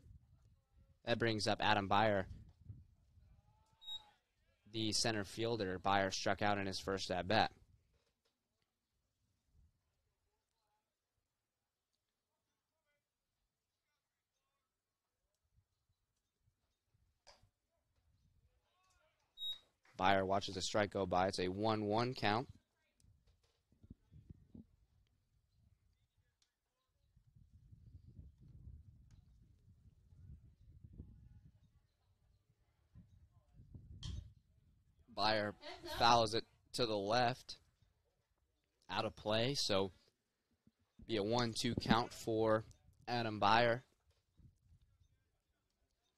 That brings up Adam Byer, the center fielder. Byer struck out in his first at bat. Byer watches a strike go by. It's a 1-1 count. Byer fouls it to the left. Out of play, so be a 1-2 count for Adam Byer.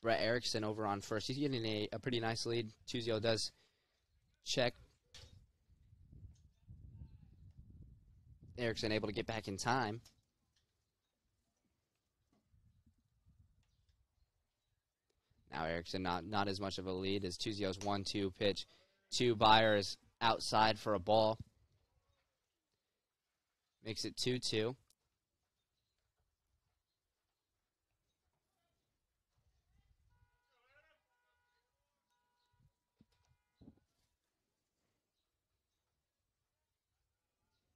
Brett Erickson over on first. He's getting a pretty nice lead. Tuzio does check. Erickson able to get back in time. Now Erickson not as much of a lead as Tuzio's 1-2 pitch. 2 Byers outside for a ball. Makes it 2-2.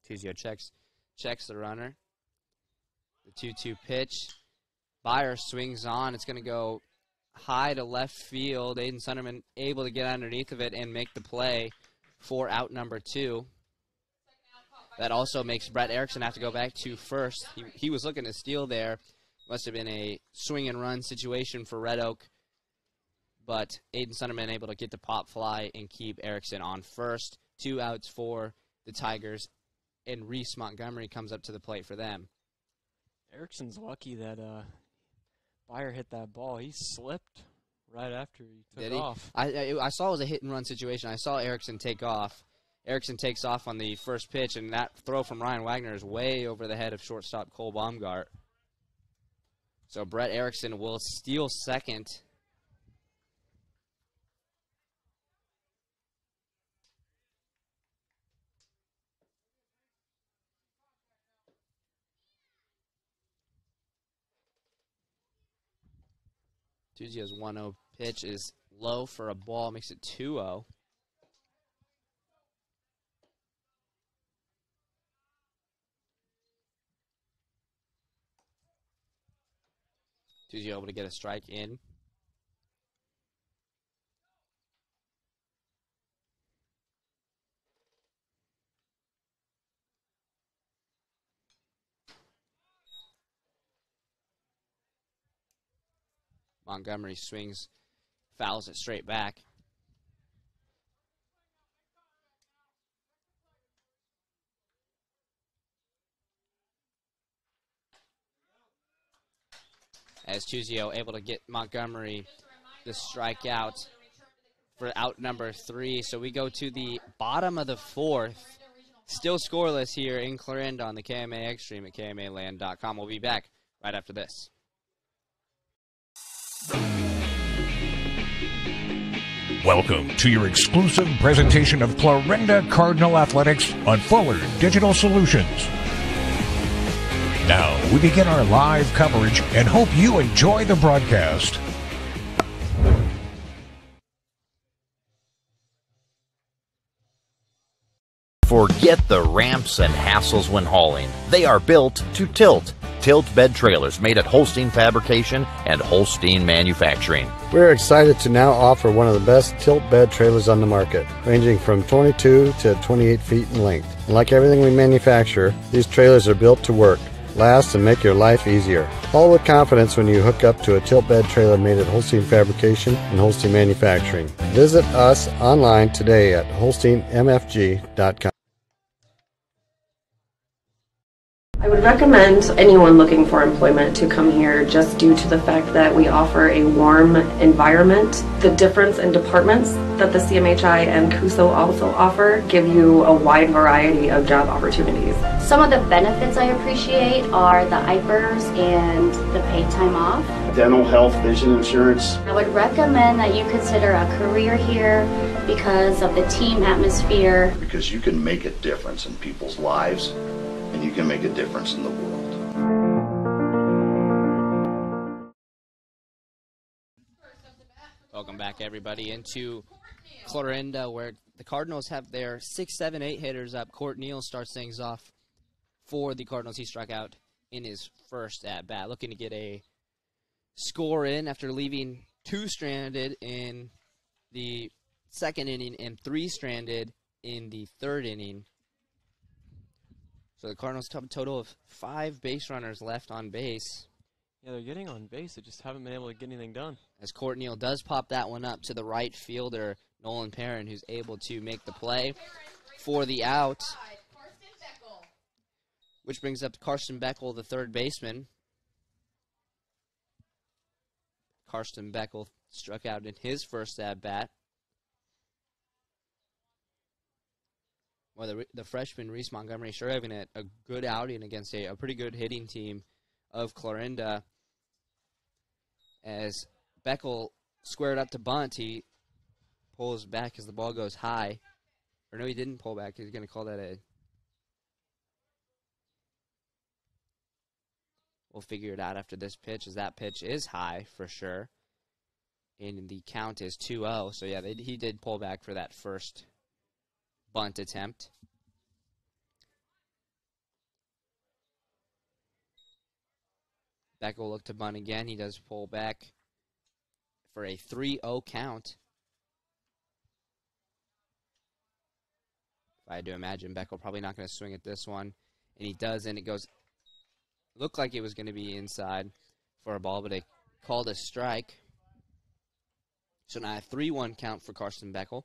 Tuzio checks the runner. The 2-2 pitch. Byer swings on. It's going to go high to left field. Aiden Sunderman able to get underneath of it and make the play for out number 2. That also makes Brett Erickson have to go back to first. He was looking to steal there. Must have been a swing and run situation for Red Oak. But Aiden Sunderman able to get the pop fly and keep Erickson on first. 2 outs for the Tigers. And Reese Montgomery comes up to the plate for them. Erickson's lucky that Byer hit that ball. He slipped right after he took off. I saw it was a hit-and-run situation. I saw Erickson take off. Erickson takes off on the first pitch, and that throw from Ryan Wagner is way over the head of shortstop Cole Baumgart. So Brett Erickson will steal second. Tuzio's 1-0 pitch is low for a ball, makes it 2-0. Tuzio able to get a strike in. Montgomery swings, fouls it straight back. As Tuzio able to get Montgomery the strikeout for out number 3. So we go to the bottom of the 4th. Still scoreless here in Clarinda on the KMA Extreme at KMAland.com. We'll be back right after this. Welcome to your exclusive presentation of Clarinda Cardinal Athletics on Fuller Digital Solutions. Now we begin our live coverage and hope you enjoy the broadcast. Forget the ramps and hassles when hauling. They are built to tilt. Tilt bed trailers made at Holstein Fabrication and Holstein Manufacturing. We're excited to now offer one of the best tilt bed trailers on the market, ranging from 22 to 28 feet in length. And like everything we manufacture, these trailers are built to work, last, and make your life easier. All with confidence when you hook up to a tilt bed trailer made at Holstein Fabrication and Holstein Manufacturing. Visit us online today at holsteinmfg.com. I would recommend anyone looking for employment to come here just due to the fact that we offer a warm environment. The difference in departments that the CMHI and CUSO also offer give you a wide variety of job opportunities. Some of the benefits I appreciate are the IPERS and the paid time off. Dental, health, vision insurance. I would recommend that you consider a career here because of the team atmosphere. Because you can make a difference in people's lives, and you can make a difference in the world. Welcome back, everybody, into Clarinda, where the Cardinals have their 6, 7, 8 hitters up. Court Neal starts things off for the Cardinals. He struck out in his first at-bat, looking to get a score in after leaving 2 stranded in the second inning and 3 stranded in the third inning. So the Cardinals have a total of 5 base runners left on base. Yeah, they're getting on base. They just haven't been able to get anything done. As Court Neal does pop that one up to the right fielder, Nolan Perrin, who's able to make the play for the out. Which brings up Karsten Beckel, the third baseman. Karsten Beckel struck out in his first at-bat. Well, the freshman Reese Montgomery sure having a good outing against a pretty good hitting team of Clarinda. As Beckel squared up to bunt, he pulls back as the ball goes high. Or no, he didn't pull back. He's going to call that a... We'll figure it out after this pitch, as that pitch is high for sure. And the count is 2-0. So, yeah, he did pull back for that first bunt attempt. Beck will look to bunt again. He does pull back for a 3-0 count. If I had to imagine, Beckel probably not going to swing at this one. And he does, and it goes, looked like it was going to be inside for a ball, but they called a strike. So now a 3-1 count for Karsten Beckel.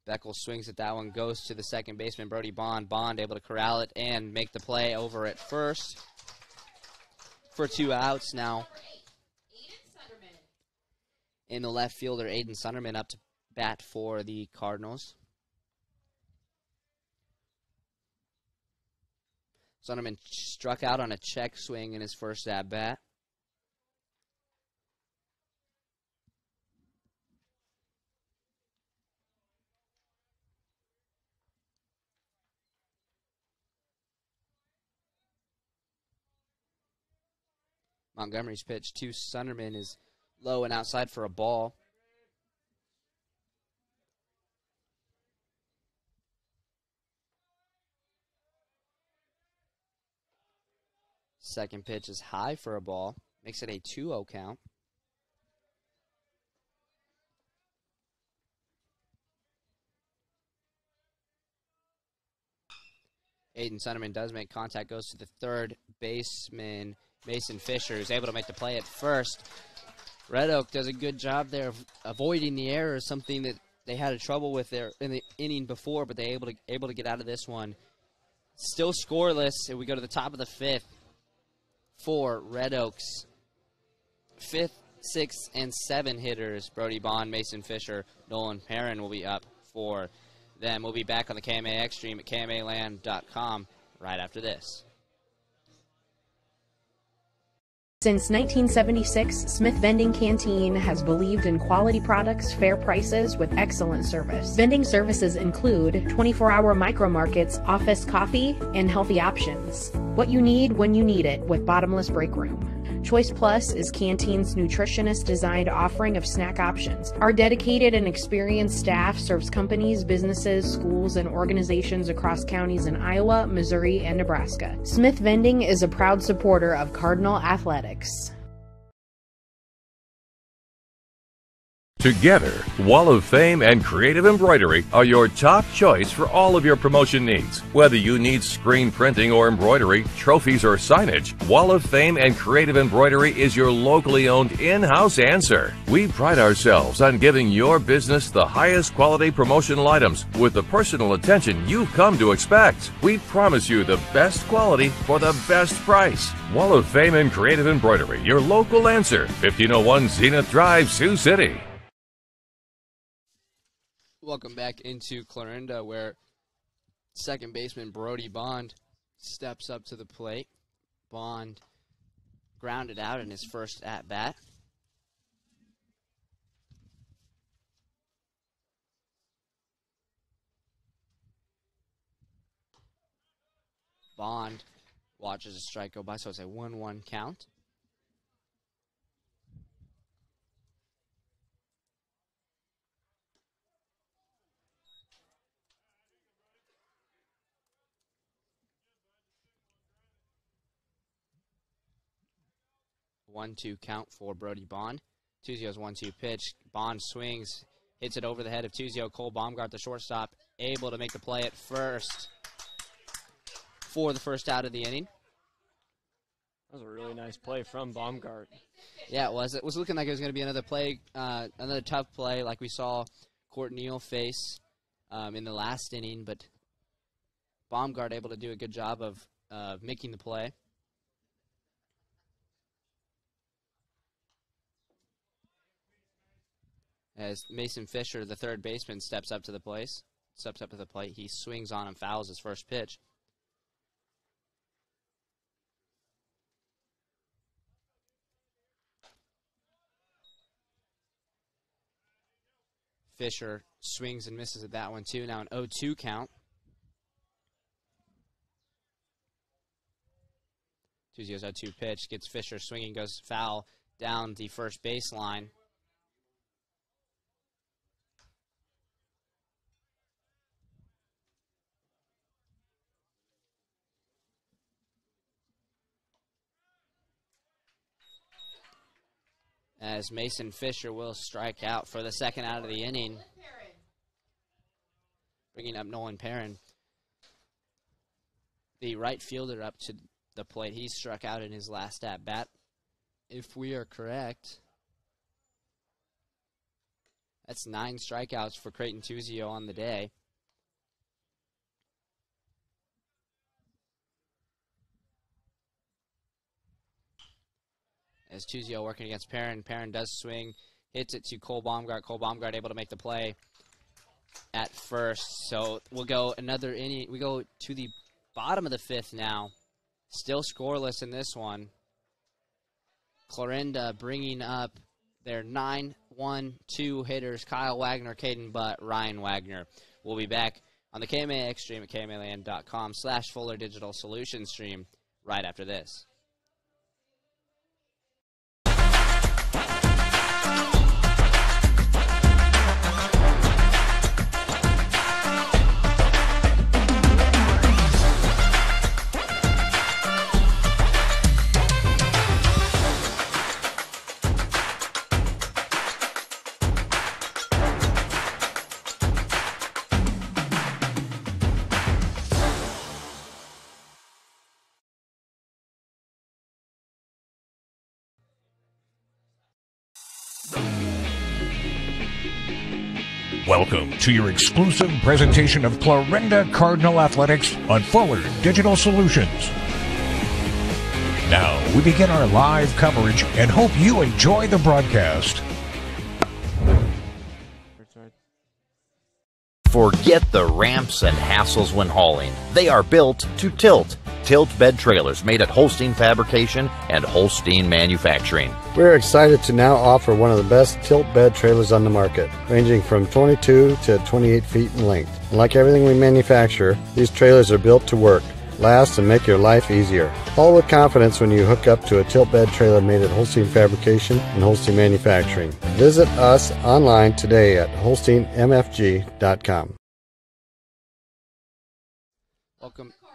Beckel swings at that one, goes to the second baseman, Brody Bond. Bond able to corral it and make the play over at first for 2 outs now. In the left fielder, Aiden Sunderman up to bat for the Cardinals. Sunderman struck out on a check swing in his first at-bat. Montgomery's pitch to Sunderman is low and outside for a ball. Second pitch is high for a ball. Makes it a 2-0 count. Aiden Sunderman does make contact, goes to the third baseman, Mason Fisher, who's able to make the play at first. Red Oak does a good job there of avoiding the error, something that they had a trouble with there in the inning before, but they're able to get out of this one. Still scoreless, and we go to the top of the fifth for Red Oaks. Fifth, sixth, and seven hitters, Brody Bond, Mason Fisher, Nolan Perrin will be up for them. We'll be back on the KMAX stream at KMAland.com right after this. Since 1976, Smith Vending Canteen has believed in quality products, fair prices, with excellent service. Vending services include 24-hour micro markets, office coffee, and healthy options. What you need when you need it with bottomless break room. Choice Plus is Canteen's nutritionist-designed offering of snack options. Our dedicated and experienced staff serves companies, businesses, schools, and organizations across counties in Iowa, Missouri, and Nebraska. Smith Vending is a proud supporter of Cardinal Athletics. Together, Wall of Fame and Creative Embroidery are your top choice for all of your promotion needs. Whether you need screen printing or embroidery, trophies or signage, Wall of Fame and Creative Embroidery is your locally owned in-house answer. We pride ourselves on giving your business the highest quality promotional items with the personal attention you've come to expect. We promise you the best quality for the best price. Wall of Fame and Creative Embroidery, your local answer. 1501 Zenith Drive, Sioux City. Welcome back into Clarinda, where second baseman Brody Bond steps up to the plate. Bond grounded out in his first at-bat. Bond watches a strike go by, so it's a 1-1 count. One-two count for Brody Bond. Tuzio's 1-2 pitch. Bond swings, hits it over the head of Tuzio. Cole Baumgart, the shortstop, able to make the play at first for the first out of the inning. That was a really nice play from Baumgart. Yeah, it was. It was looking like it was going to be another play, another tough play like we saw Court Neal face in the last inning, but Baumgart able to do a good job of making the play. As Mason Fisher, the third baseman, steps up to the plate, he swings on and fouls his first pitch. Fisher swings and misses at that one too. Now an 0-2 count. Tuzio's 0-2 pitch gets Fisher swinging, goes foul down the first baseline. As Mason Fisher will strike out for the second out of the inning, bringing up Nolan Perrin. The right fielder up to the plate. He struck out in his last at-bat. If we are correct, that's 9 strikeouts for Creighton Tuzio on the day. As Tuzio working against Perrin. Perrin does swing, hits it to Cole Baumgart. Cole Baumgart able to make the play at first. So we'll go another inning. We go to the bottom of the fifth now. Still scoreless in this one. Clarinda bringing up their 9-1-2 hitters, Kyle Wagner, Caden Butt, Ryan Wagner. We'll be back on the KMAX stream at KMAland.com/Fuller Digital Solutions stream right after this. Welcome to your exclusive presentation of Clarinda Cardinal Athletics on Fuller Digital Solutions. Now we begin our live coverage and hope you enjoy the broadcast. Forget the ramps and hassles when hauling. They are built to tilt. Tilt bed trailers made at Holstein Fabrication and Holstein Manufacturing. We're excited to now offer one of the best tilt bed trailers on the market, ranging from 22 to 28 feet in length. And like everything we manufacture, these trailers are built to work, last, and make your life easier. Haul with confidence when you hook up to a tilt bed trailer made at Holstein Fabrication and Holstein Manufacturing. Visit us online today at holsteinmfg.com.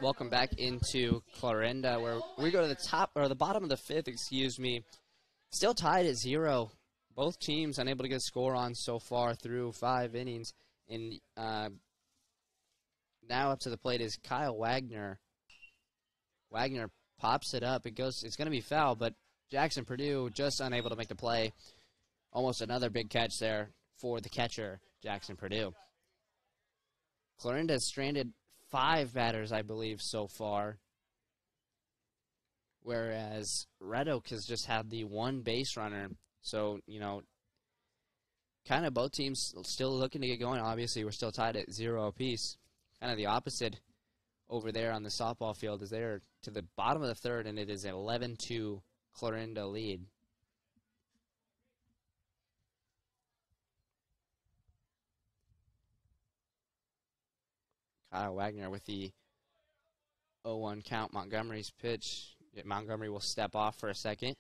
Welcome back into Clarinda, where we go to the top or the bottom of the fifth. Still tied at 0. Both teams unable to get a score on so far through 5 innings. And now up to the plate is Kyle Wagner. Wagner pops it up. It's going to be foul, but Jackson Purdue just unable to make the play. Almost another big catch there for the catcher, Jackson Purdue. Clarinda has stranded 5 batters, I believe, so far, whereas Red Oak has just had the 1 base runner. So, kind of both teams still looking to get going. Obviously, we're still tied at 0 apiece. Kind of the opposite over there on the softball field is they're to the bottom of the third, and it is an 11-2 Clarinda lead. Kyle Wagner with the 0-1 count. Montgomery's pitch. Montgomery will step off for a second.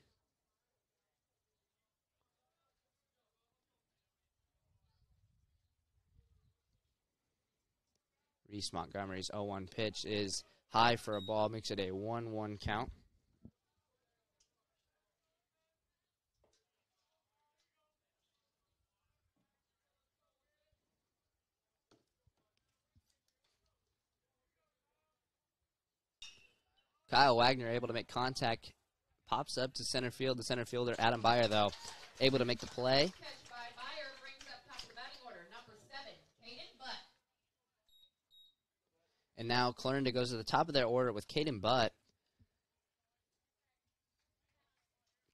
Reese Montgomery's 0-1 pitch is high for a ball, makes it a 1-1 count. Kyle Wagner able to make contact, pops up to center field. The center fielder, Adam Byer, though, able to make the play. Catch by Byer brings up top of the batting order, number 7, Caden Butt. And now Clarinda goes to the top of their order with Caden Butt.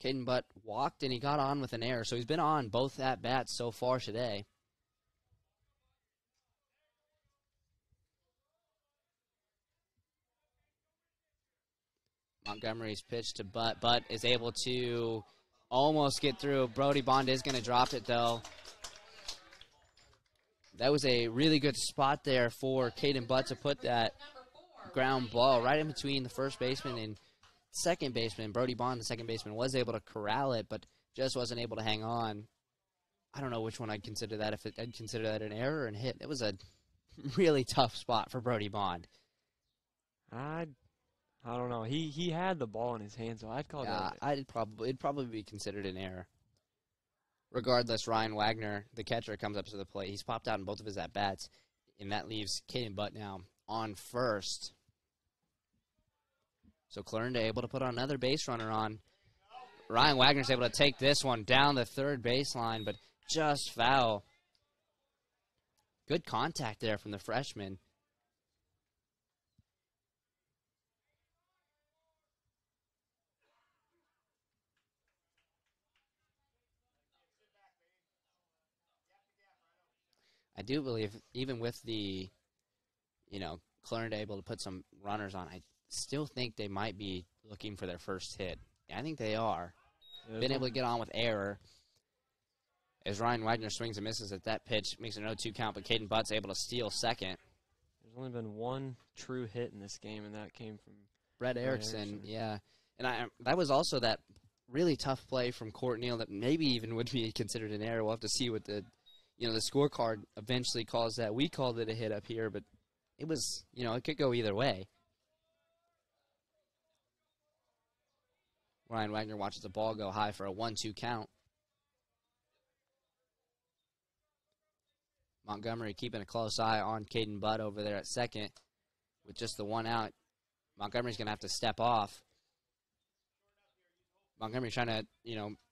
Caden Butt walked and he got on with an error, so he's been on both at-bats so far today. Montgomery's pitch to Butt. Butt is able to almost get through. Brody Bond is going to drop it, though. That was a really good spot there for Caden Butt to put that ground ball right in between the first baseman and second baseman. Brody Bond, the second baseman, was able to corral it, but just wasn't able to hang on. I don't know which one I'd consider that. I'd consider that an error or a hit. It was a really tough spot for Brody Bond. I don't know. He had the ball in his hand, so I'd call that. It'd probably be considered an error. Regardless, Ryan Wagner, the catcher, comes up to the plate. He's popped out in both of his at-bats, and that leaves Caden Butt now on first. So Clarinda able to put another base runner on. Ryan Wagner's able to take this one down the third baseline, but just foul. Good contact there from the freshman. I do believe, even with the, Clarinda able to put some runners on, I still think they might be looking for their first hit. Yeah, I think they are. Been able to get on with error. As Ryan Wagner swings and misses at that pitch, makes it an 0-2 count, but Caden Butt's able to steal second. There's only been 1 true hit in this game, and that came from Brett Erickson. Yeah. And that was also that really tough play from Court Neal that maybe even would be considered an error. We'll have to see what the scorecard eventually calls that. We called it a hit up here, but it was, it could go either way. Ryan Wagner watches the ball go high for a 1-2 count. Montgomery keeping a close eye on Caden Butt over there at second with just the 1 out. Montgomery's going to have to step off. Montgomery trying to,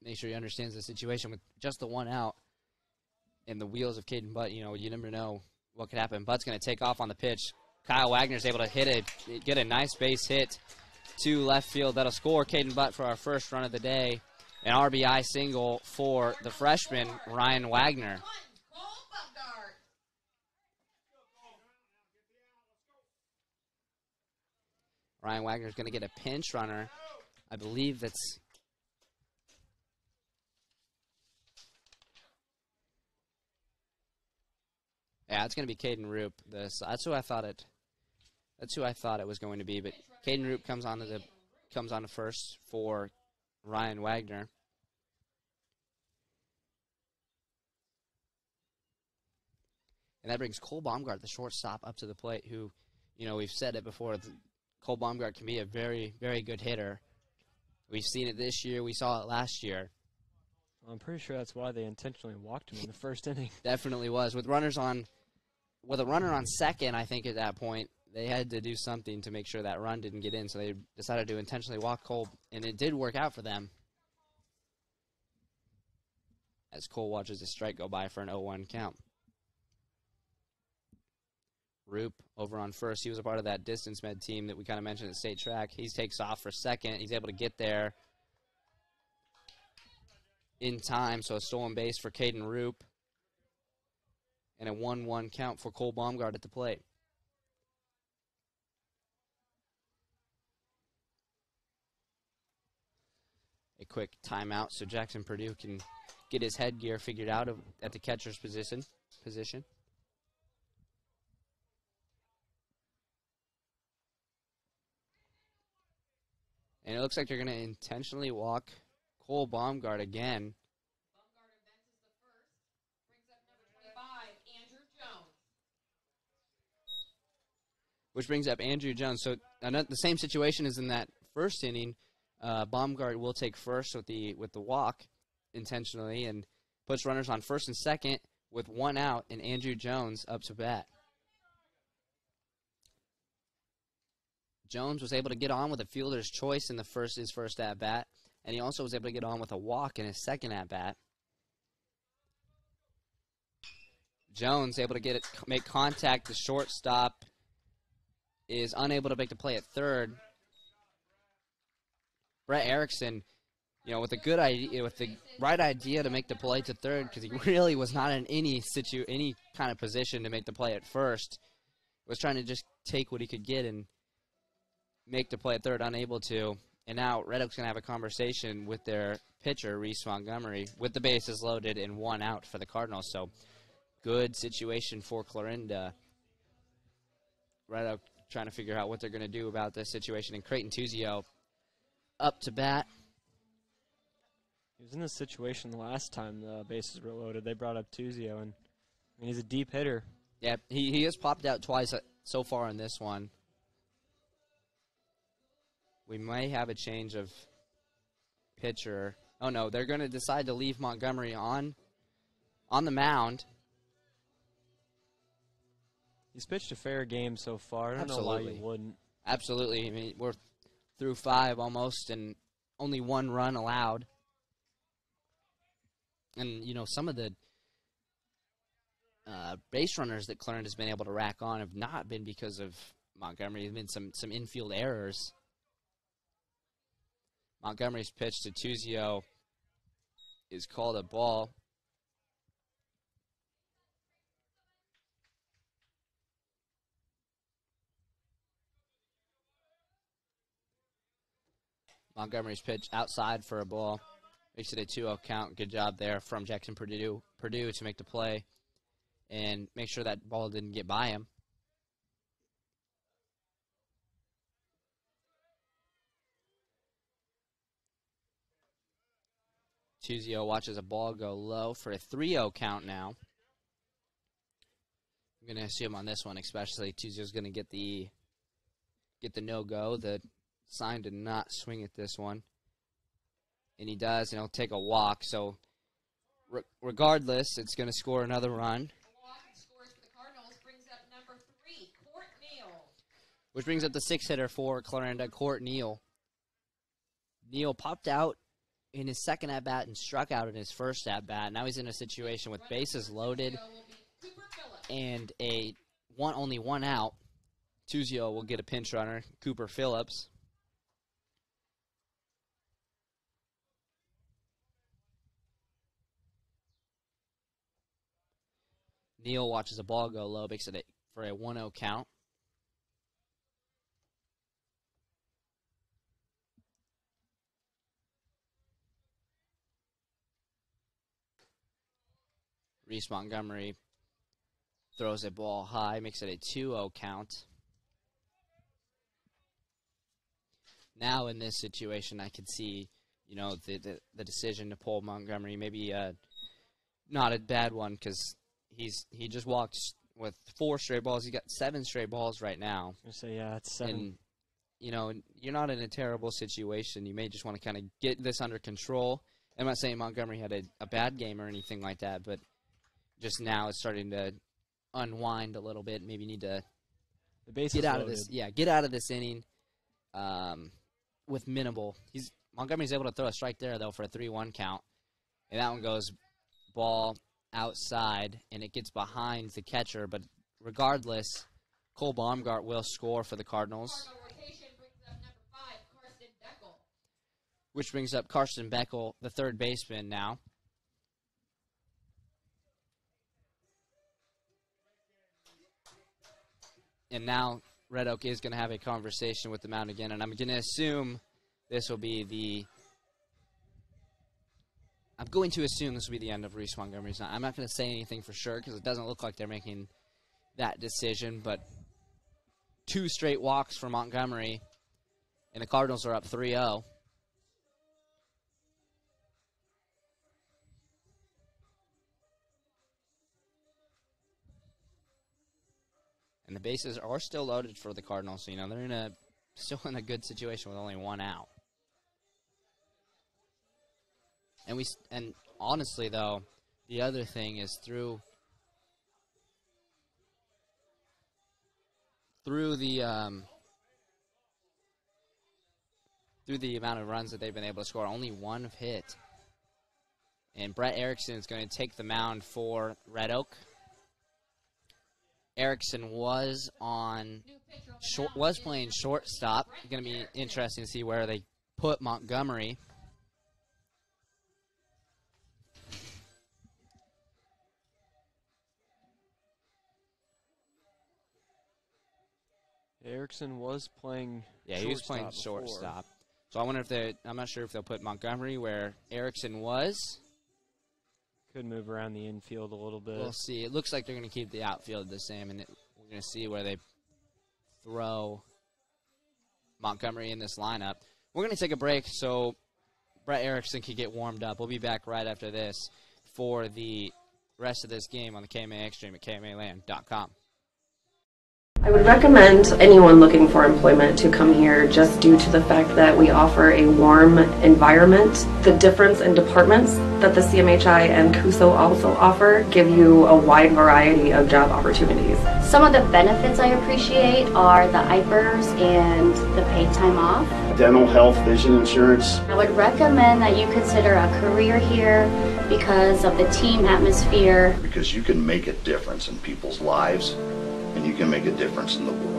make sure he understands the situation with just the 1 out. in the wheels of Caden Butt. You know, you never know what could happen. Butt's going to take off on the pitch. Kyle Wagner's able to get a nice base hit to left field. That'll score Caden Butt for our first run of the day. An RBI single for the freshman, Ryan Wagner. Ryan Wagner's going to get a pinch runner. I believe that's... Yeah, it's going to be Caden Roop. That's who I thought it. That's who I thought it was going to be. But Caden Roop comes on to first for Ryan Wagner. And that brings Cole Baumgart, the shortstop, up to the plate. Who, you know, we've said it before. Cole Baumgart can be a very, very good hitter. We've seen it this year. We saw it last year. Well, I'm pretty sure that's why they intentionally walked him in the first inning. Definitely was. With a runner on second, I think at that point, they had to do something to make sure that run didn't get in, so they decided to intentionally walk Cole, and it did work out for them. As Cole watches a strike go by for an 0-1 count. Roop over on first. He was a part of that distance med team that we kind of mentioned at State Track. He takes off for second. He's able to get there in time, so a stolen base for Caden Roop. And a 1-1 count for Cole Baumgart at the plate. A quick timeout so Jackson Purdue can get his headgear figured out at the catcher's position. And it looks like they're going to intentionally walk Cole Baumgart again. Baumgart advances to first. Brings up number 25, Andrew Jones. Which brings up Andrew Jones. So the same situation as in that first inning. Baumgart will take first with the walk intentionally and puts runners on first and second with one out, and Andrew Jones up to bat. Jones was able to get on with a fielder's choice in his first at-bat, and he also was able to get on with a walk in his second at-bat. Jones able to make contact. The shortstop is unable to make the play at third. Brett Erickson, you know, with the right idea to make the play to third, because he really was not in any kind of position to make the play at first, was trying to just take what he could get and make the play at third, unable to. And now Red Oak's going to have a conversation with their pitcher, Reese Montgomery, with the bases loaded and one out for the Cardinals. So good situation for Clarinda. Red Oak trying to figure out what they're going to do about this situation. And Creighton Tuzio up to bat. He was in this situation the last time the bases were loaded. They brought up Tuzio, and he's a deep hitter. Yeah, he has popped out twice so far in this one. We may have a change of pitcher. Oh, no, they're going to decide to leave Montgomery on the mound. He's pitched a fair game so far. I don't know why you wouldn't. Absolutely. I mean, we're through 5 almost, and only 1 run allowed. And, you know, some of the base runners that Clarinda has been able to rack on have not been because of Montgomery. There have been some infield errors. Montgomery's pitch to Tuzio is called a ball. Montgomery's pitch outside for a ball. Makes it a 2-0 count. Good job there from Jackson Purdue to make the play and make sure that ball didn't get by him. Tuzio watches a ball go low for a 3-0 count now. I'm going to assume on this one especially Tuzio's going to get the no-go. The sign did not swing at this one. And he does, and he'll take a walk. So regardless, it's going to score another run. Walk scores for the Cardinals, brings up number 3, Court Neal. Which brings up the 6th hitter for Clarinda, Court Neal. Neal popped out in his second at-bat and struck out in his first at-bat. Now he's in a situation with bases loaded and only one out. Tuzio will get a pinch runner, Cooper Phillips. Neal watches a ball go low, makes it for a 1-0 count. Reese Montgomery throws a ball high, makes it a 2-0 count. Now in this situation, I could see, the decision to pull Montgomery, maybe not a bad one because he just walked with 4 straight balls. He got 7 straight balls right now. I say yeah, it's 7. And you're not in a terrible situation. You may just want to kind of get this under control. I'm not saying Montgomery had a bad game or anything like that, but just now it's starting to unwind a little bit. Maybe need to get out of this. Yeah, get out of this inning with minimal. Montgomery's able to throw a strike there though for a 3-1 count, and that one goes ball outside, and it gets behind the catcher. But regardless, Cole Baumgart will score for the Cardinals. Which brings up Carson Beckel, the third baseman now. And now Red Oak is going to have a conversation with the mound again, and I'm going to assume this will be the end of Reese Montgomery's night. I'm not going to say anything for sure because it doesn't look like they're making that decision, but 2 straight walks for Montgomery, and the Cardinals are up 3-0. And the bases are still loaded for the Cardinals, so they're still in a good situation with only 1 out. And honestly though, the other thing is through the amount of runs that they've been able to score, only 1 hit. And Brett Erickson is going to take the mound for Red Oak. Erickson was playing shortstop. Going to be interesting to see where they put Montgomery. Erickson was playing he was playing shortstop. So I wonder if I'm not sure if they'll put Montgomery where Erickson was. Could move around the infield a little bit. We'll see. It looks like they're going to keep the outfield the same, and we're going to see where they throw Montgomery in this lineup. We're going to take a break so Brett Erickson can get warmed up. We'll be back right after this for the rest of this game on the KMA Xtreme at KMAland.com. I would recommend anyone looking for employment to come here just due to the fact that we offer a warm environment. The difference in departments that the CMHI and CUSO also offer give you a wide variety of job opportunities. Some of the benefits I appreciate are the IPERS and the paid time off. Dental, health, vision insurance. I would recommend that you consider a career here because of the team atmosphere. Because you can make a difference in people's lives, and you can make a difference in the world.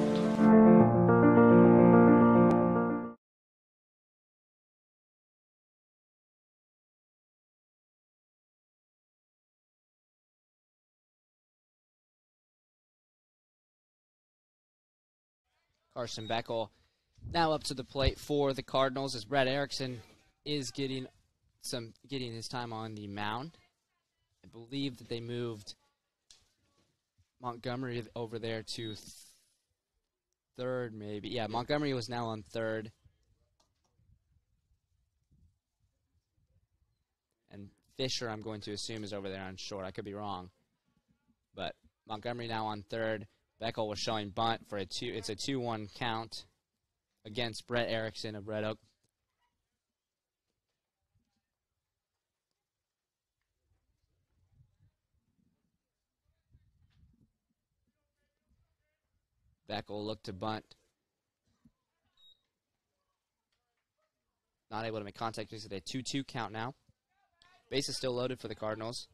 Carson Beckel now up to the plate for the Cardinals as Brett Erickson is getting his time on the mound. I believe that they moved Montgomery over there to third, maybe. Yeah, Montgomery was now on third. And Fisher, I'm going to assume, is over there on short. I could be wrong. But Montgomery now on third. Beckel was showing bunt for it's a 2-1 count against Brett Erickson of Red Oak. Beckel looked to bunt. not able to make contact. It's a 2-2 count now. Base is still loaded for the Cardinals.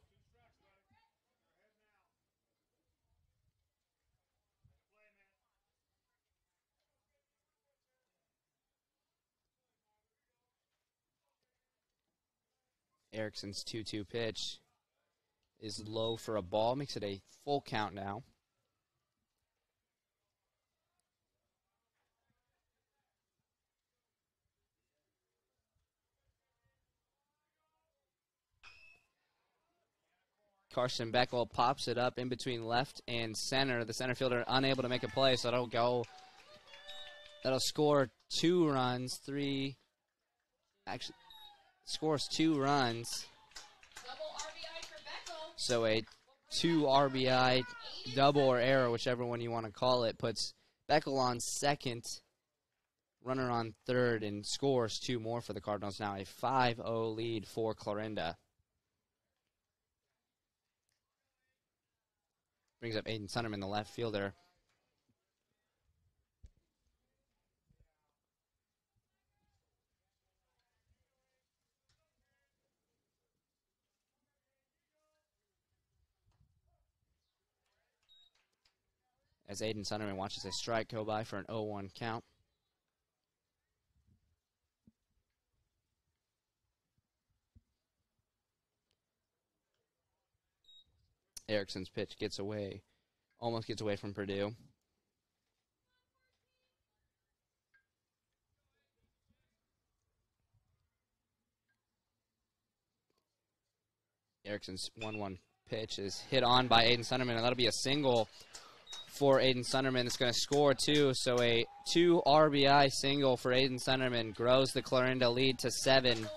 Erickson's 2-2 pitch is low for a ball. Makes it a full count now. Carson Beckel pops it up in between left and center. The center fielder unable to make a play, so that'll score 2 runs. Actually scores 2 runs. So a 2 RBI double or error, whichever one you want to call it, puts Beckel on second, runner on third, and scores 2 more for the Cardinals. Now a 5-0 lead for Clarinda. Brings up Aiden Sunderman, the left fielder. As Aiden Sunderman watches a strike go by for an 0-1 count. Erickson's pitch gets away, almost gets away from Purdue. Erickson's 1-1 pitch is hit on by Aiden Sunderman, and that'll be a single for Aiden Sunderman. It's going to score 2, so a 2 RBI single for Aiden Sunderman grows the Clarinda lead to 7.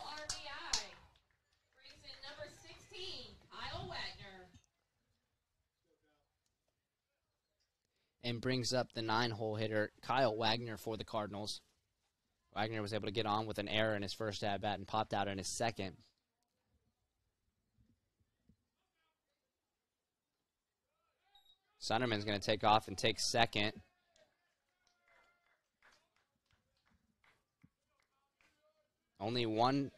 And brings up the 9-hole hitter, Kyle Wagner, for the Cardinals. Wagner was able to get on with an error in his first at-bat and popped out in his second. Sunderman's going to take off and take second. Only one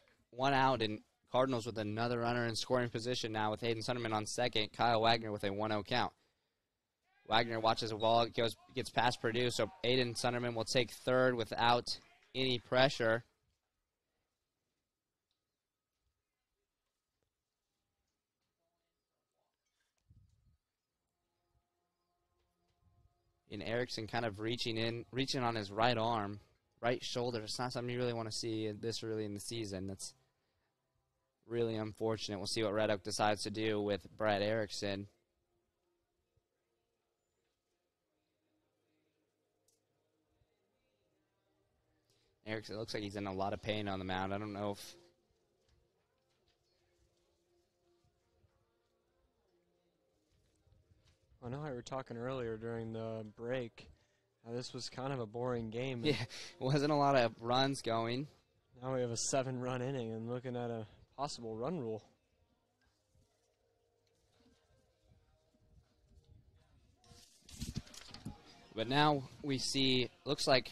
out, and Cardinals with another runner in scoring position now with Aiden Sunderman on second. Kyle Wagner with a 1-0 count. Wagner watches a ball, gets past Purdue, so Aiden Sunderman will take third without any pressure. And Erickson kind of reaching on his right arm, right shoulder. It's not something you really want to see this early in the season. That's really unfortunate. We'll see what Red Oak decides to do with Brad Erickson. Erickson looks like he's in a lot of pain on the mound. I don't know if... I know how we were talking earlier during the break. This was kind of a boring game. Yeah, wasn't a lot of runs going. Now we have a 7-run inning and looking at a possible run rule. But now we see, looks like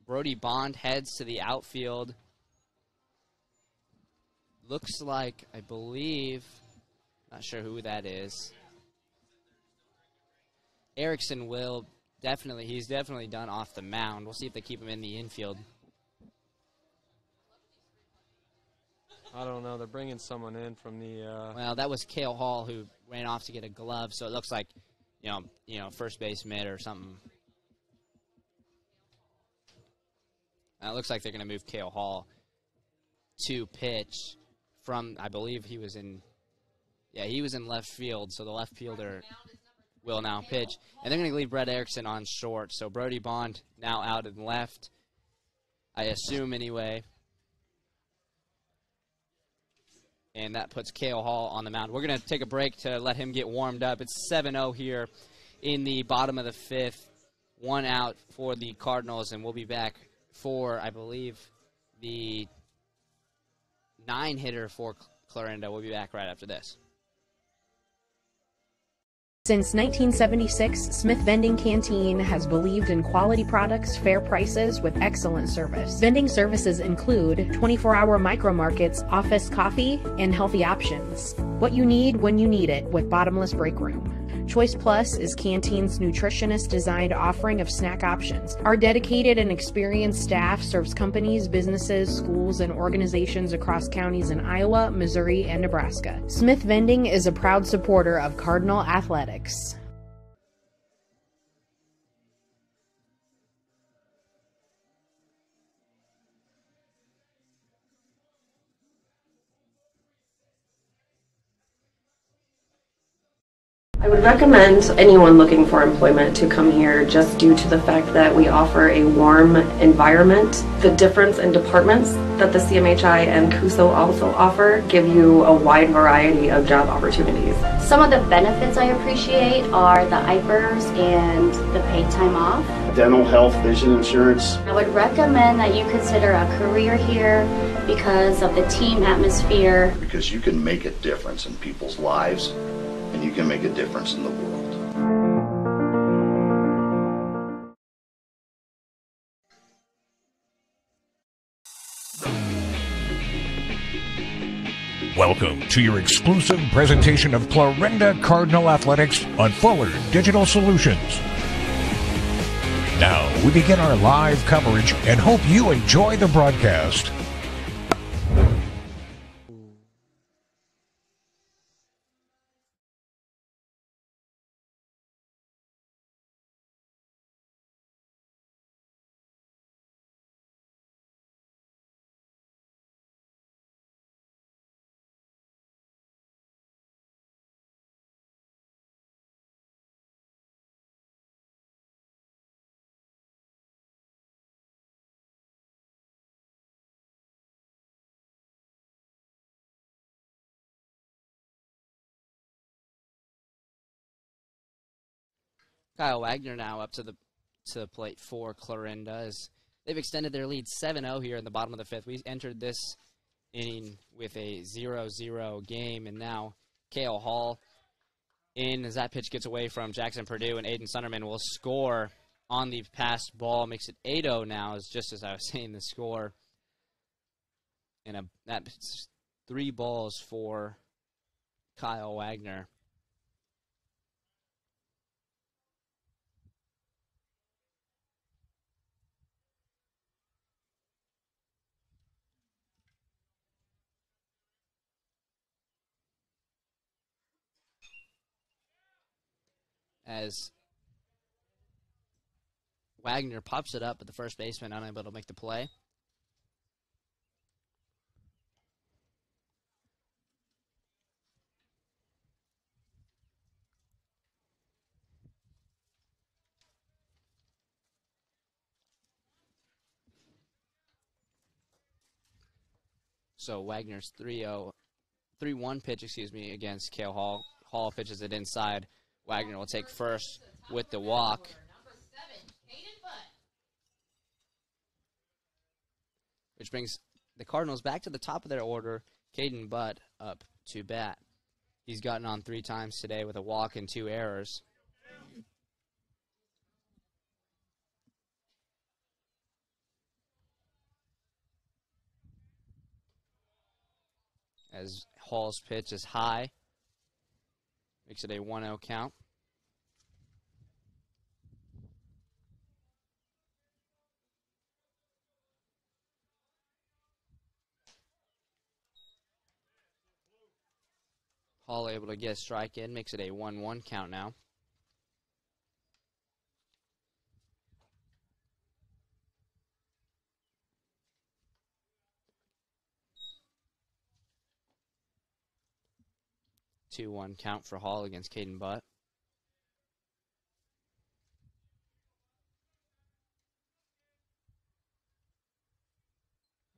Brody Bond heads to the outfield. Looks like, I believe, not sure who that is. Erickson will definitely, he's definitely done off the mound. We'll see if they keep him in the infield. I don't know. They're bringing someone in from the... Well, that was Cale Hall who ran off to get a glove, so it looks like, you know, first base mid or something. It looks like they're going to move Cale Hall to pitch from, I believe he was in left field, so the left fielder will now pitch. And they're going to leave Brett Erickson on short, so Brody Bond now out in left, I assume anyway. And that puts Cale Hall on the mound. We're going to take a break to let him get warmed up. It's 7-0 here in the bottom of the 5th. 1 out for the Cardinals, and we'll be back for, I believe, the 9-hitter for Clarinda. We'll be back right after this. Since 1976, Smith Vending Canteen has believed in quality products, fair prices, with excellent service. Vending services include 24-hour micro markets, office coffee, and healthy options. What you need when you need it with bottomless break room. Choice Plus is Canteen's nutritionist-designed offering of snack options. Our dedicated and experienced staff serves companies, businesses, schools, and organizations across counties in Iowa, Missouri, and Nebraska. Smith Vending is a proud supporter of Cardinal Athletics. I would recommend anyone looking for employment to come here just due to the fact that we offer a warm environment. The difference in departments that the CMHI and CUSO also offer give you a wide variety of job opportunities. Some of the benefits I appreciate are the IPERS and the paid time off. Dental, health, vision insurance. I would recommend that you consider a career here because of the team atmosphere. Because you can make a difference in people's lives, and you can make a difference in the world. Welcome to your exclusive presentation of Clarinda Cardinal Athletics on Fuller Digital Solutions. Now we begin our live coverage and hope you enjoy the broadcast. Kyle Wagner now up to the plate for Clarinda as they've extended their lead 7-0 here in the bottom of the fifth. We entered this inning with a 0-0 game, and now Cale Hall in as that pitch gets away from Jackson Purdue, and Aiden Sunderman will score on the passed ball. Makes it 8-0 now, is just as I was saying the score. And that's 3 balls for Kyle Wagner. As Wagner pops it up, but the first baseman unable to make the play. So Wagner's 3-1 pitch, against Cale Hall. Hall pitches it inside. Wagner will take first with the walk. Which brings the Cardinals back to the top of their order. Caden Butt up to bat. He's gotten on 3 times today with a walk and 2 errors. As Hall's pitch is high. Makes it a 1-0 count. Hall able to get a strike in, makes it a 1-1 count now. Two 2-1 count for Hall against Caden Butt.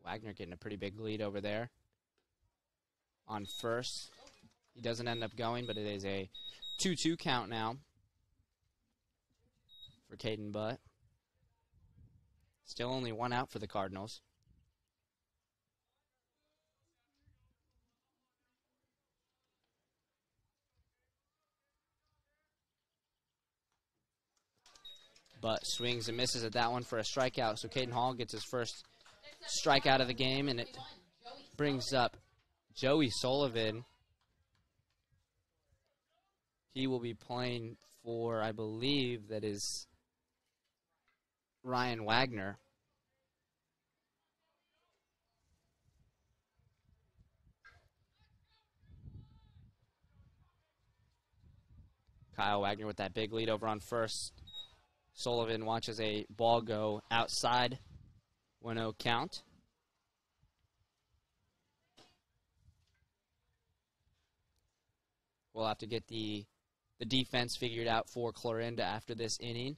Wagner getting a pretty big lead over there on first. He doesn't end up going, but it is a 2-2 count now for Caden Butt. Still only 1 out for the Cardinals. but swings and misses at that one for a strikeout. So Caden Hall gets his first strikeout of the game, and it brings up Joey Sullivan. He will be playing for, I believe, that is Ryan Wagner. Kyle Wagner with that big lead over on first. Sullivan watches a ball go outside. 1-0 count. We'll have to get the defense figured out for Clarinda after this inning.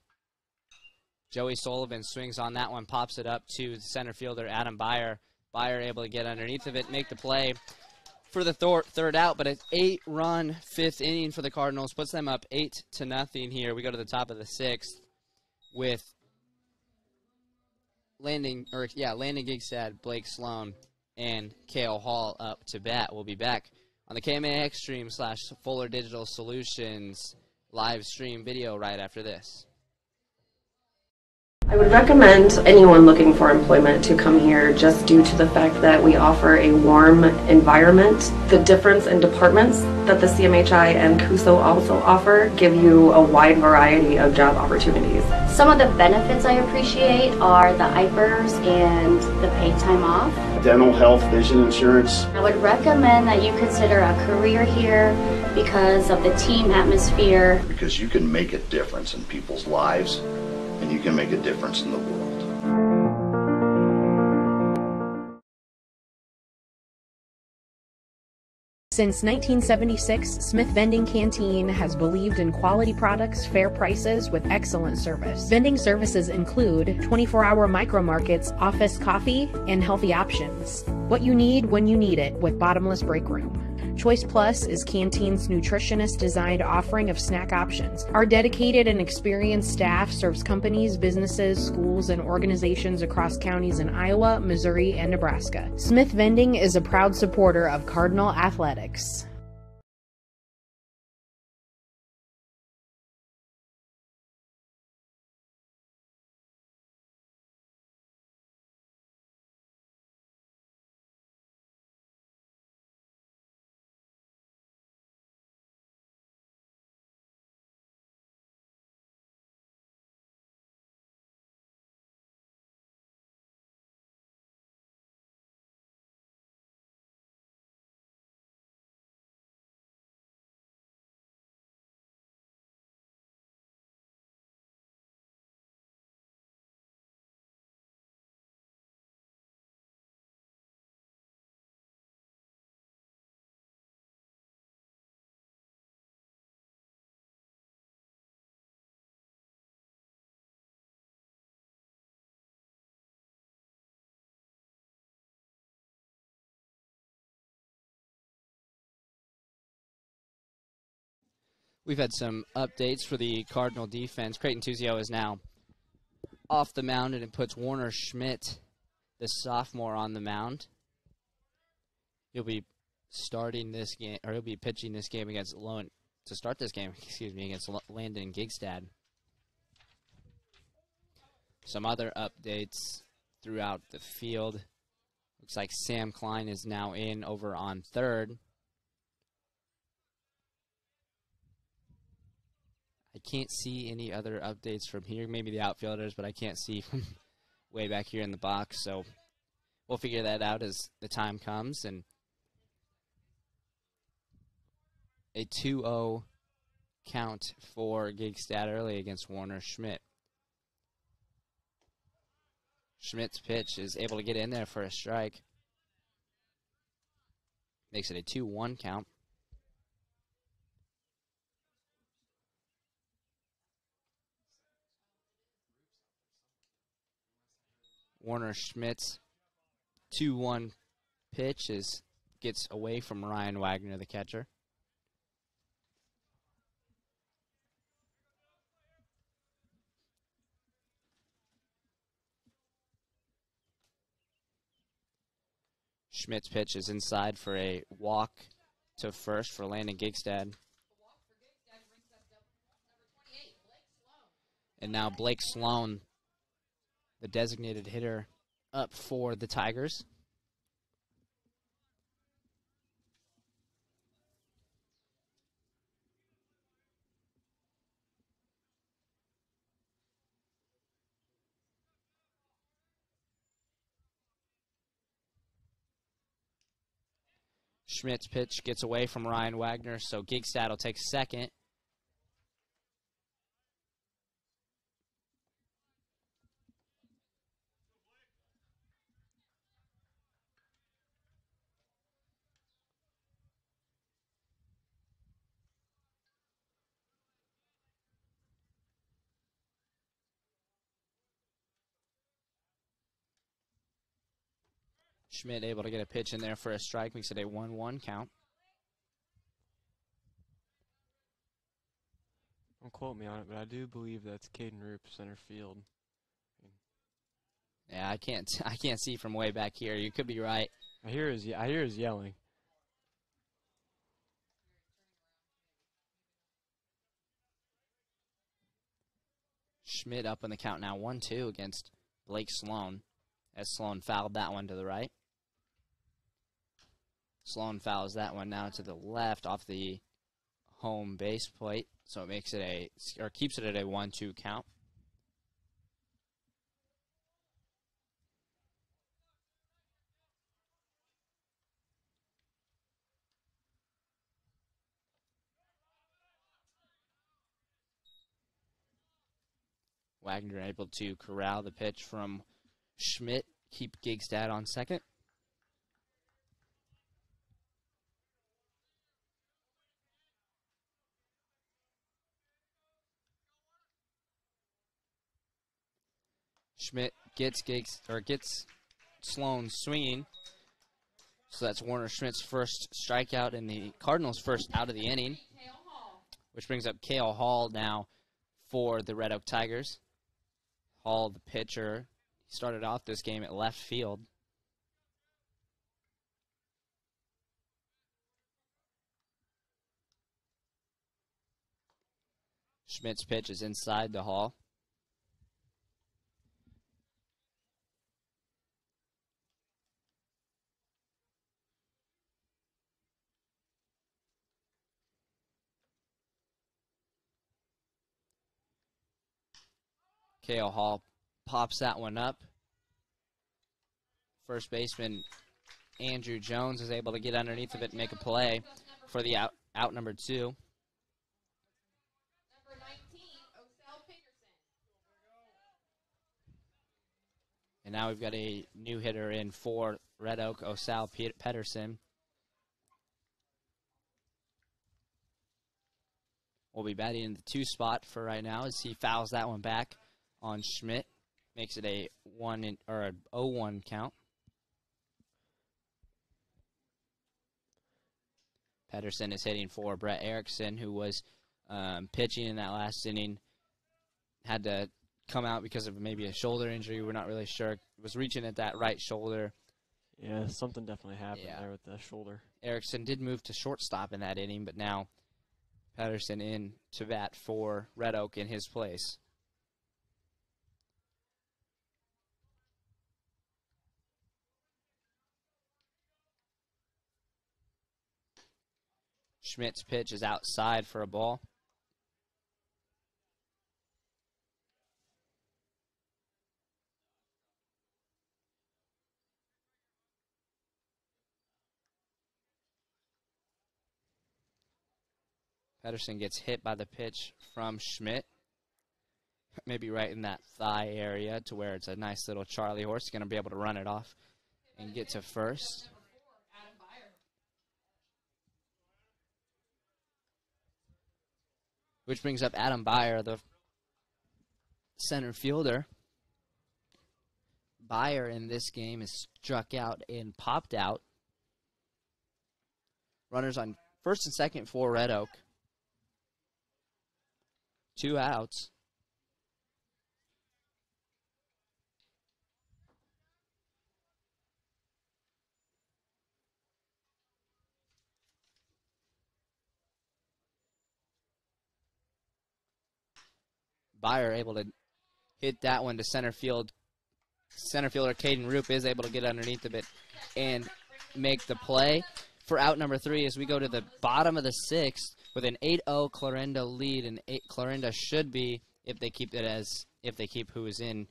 Joey Sullivan swings on that one, pops it up to the center fielder, Adam Byer. Byer able to get underneath of it, make the play for the third out, but an 8-run fifth inning for the Cardinals puts them up 8-0 here. We go to the top of the sixth with Landon Gigstad, Blake Sloan, and Kale Hall up to bat. We'll be back on the KMAX stream / Fuller Digital Solutions live stream video right after this. I would recommend anyone looking for employment to come here just due to the fact that we offer a warm environment. The difference in departments that the CMHI and CUSO also offer give you a wide variety of job opportunities. Some of the benefits I appreciate are the IPERS and the paid time off. Dental, health, vision insurance. I would recommend that you consider a career here because of the team atmosphere. Because you can make a difference in people's lives, and you can make a difference in the world. Since 1976, Smith Vending Canteen has believed in quality products, fair prices, with excellent service. Vending services include 24-hour micro markets, office coffee, and healthy options. What you need when you need it with bottomless break room. Choice Plus is Canteen's nutritionist-designed offering of snack options. Our dedicated and experienced staff serves companies, businesses, schools, and organizations across counties in Iowa, Missouri, and Nebraska. Smith Vending is a proud supporter of Cardinal Athletics. We've had some updates for the Cardinal defense. Creighton Tuzio is now off the mound, and it puts Warner Schmidt, the sophomore, on the mound. He'll be starting this game, or he'll be pitching this game against against Landon Gigstad. Some other updates throughout the field. Looks like Sam Klein is now in over on third. I can't see any other updates from here. Maybe the outfielders, but I can't see from way back here in the box. So we'll figure that out as the time comes. And a 2-0 count for Gigstad early against Warner Schmidt. Schmidt's pitch is able to get in there for a strike. Makes it a 2-1 count. Warner Schmidt's 2-1 pitch gets away from Ryan Wagner, the catcher. Schmidt's pitch is inside for a walk to first for Landon Gigstad. And now Blake Sloan, the designated hitter, up for the Tigers. Schmidt's pitch gets away from Ryan Wagner, so Gigstad will take second. Schmidt able to get a pitch in there for a strike, makes it a 1-1 count. Don't quote me on it, but I do believe that's Caden Roop, center field. Yeah, I can't see from way back here. You could be right. I hear his yelling. Schmidt up on the count now, 1-2 against Blake Sloan, as Sloan fouled that one to the right. Sloan fouls that one now to the left off the home base plate, so it makes it keeps it at a 1-2 count. Wagner able to corral the pitch from Schmidt, keep Gigstad on second. Schmidt gets Sloan swinging. So that's Warner Schmidt's first strikeout and the Cardinals' first out of the inning, which brings up Cale Hall now for the Red Oak Tigers. Hall, the pitcher, he started off this game at left field. Schmidt's pitch is inside the Hall. Cale Hall pops that one up. First baseman Andrew Jones is able to get underneath of it and make a play for the out number 2. And now we've got a new hitter in for Red Oak, Osal Pedersen. Will be batting in the 2 spot for right now as he fouls that one back on Schmidt. Makes it a 0-1 count. Pedersen is hitting for Brett Erickson, who was pitching in that last inning. Had to come out because of maybe a shoulder injury. We're not really sure. Was reaching at that right shoulder. Yeah, something definitely happened there with the shoulder. Erickson did move to shortstop in that inning, but now Pedersen in to bat for Red Oak in his place. Schmidt's pitch is outside for a ball. Pedersen gets hit by the pitch from Schmidt. Maybe right in that thigh area to where it's a nice little Charlie horse. He's going to be able to run it off and get to first. Which brings up Adam Byer, the center fielder. Byer in this game is struck out and popped out. Runners on first and second for Red Oak. 2 outs. Byer able to hit that one to center field. Center fielder Caden Roop is able to get underneath of it and make the play for out number 3 as we go to the bottom of the 6th with an 8-0 Clarinda lead. And Clarinda should be, if they keep who is in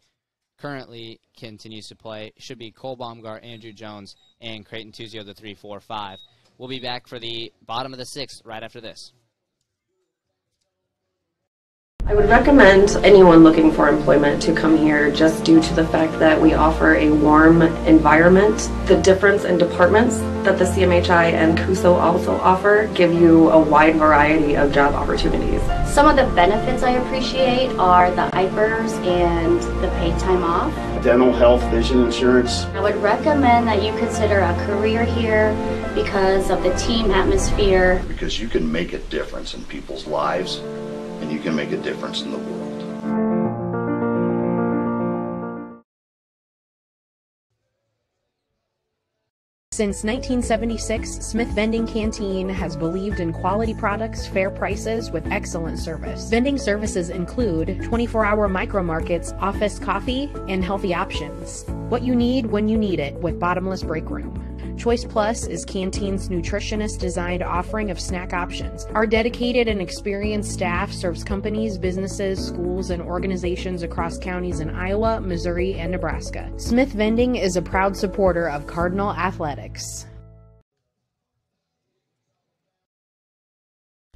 currently continues to play, should be Cole Baumgart, Andrew Jones, and Creighton Tuzio, the 3-4-5. We'll be back for the bottom of the 6th right after this. I would recommend anyone looking for employment to come here just due to the fact that we offer a warm environment. The difference in departments that the CMHI and CUSO also offer give you a wide variety of job opportunities. Some of the benefits I appreciate are the IPERS and the paid time off. Dental, health, vision insurance. I would recommend that you consider a career here because of the team atmosphere. Because you can make a difference in people's lives, and you can make a difference in the world. Since 1976, Smith Vending Canteen has believed in quality products, fair prices, with excellent service. Vending services include 24-hour micro markets, office coffee, and healthy options. What you need when you need it with bottomless break room. Choice Plus is Canteen's nutritionist-designed offering of snack options. Our dedicated and experienced staff serves companies, businesses, schools, and organizations across counties in Iowa, Missouri, and Nebraska. Smith Vending is a proud supporter of Cardinal Athletics.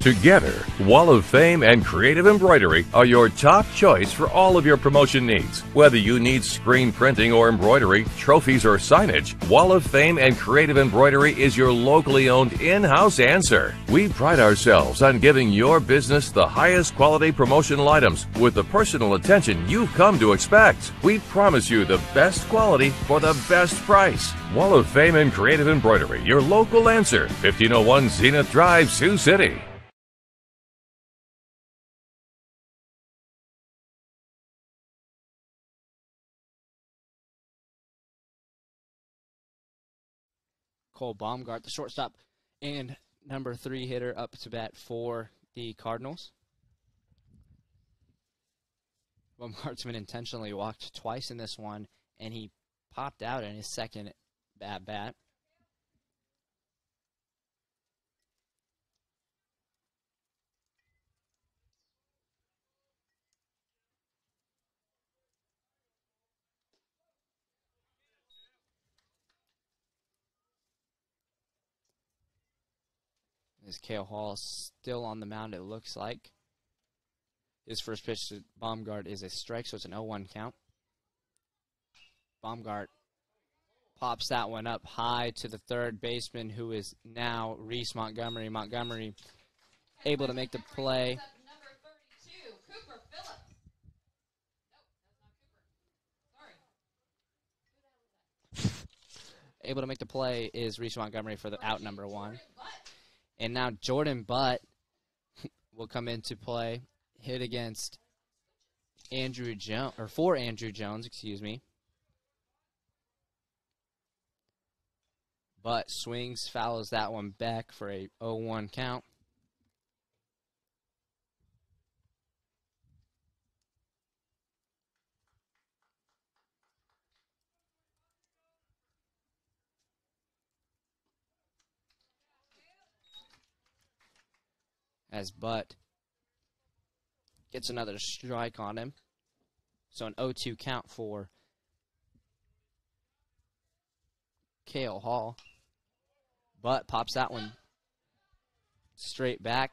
Together, Wall of Fame and Creative Embroidery are your top choice for all of your promotion needs. Whether you need screen printing or embroidery, trophies or signage, Wall of Fame and Creative Embroidery is your locally owned in-house answer. We pride ourselves on giving your business the highest quality promotional items with the personal attention you've come to expect. We promise you the best quality for the best price. Wall of Fame and Creative Embroidery, your local answer. 1501 Zenith Drive, Sioux City. Cole Baumgart, the shortstop, and number 3 hitter up to bat for the Cardinals. Baumgart's been intentionally walked twice in this one, and he popped out in his second bat. As Cale Hall still on the mound, it looks like. His first pitch to Baumgart is a strike, so it's an 0-1 count. Baumgart pops that one up high to the third baseman, who is now Reese Montgomery. Montgomery able to make the play. Number 32, Cooper Phillips. Able to make the play is Reese Montgomery for the out number 1. And now Jordan Butt will come into play, hit against Andrew Jones, or for Andrew Jones, excuse me. Butt swings, fouls that one back for a 0-1 count. As Butt gets another strike on him. So an 0-2 count for Cale Hall. Butt pops that one straight back.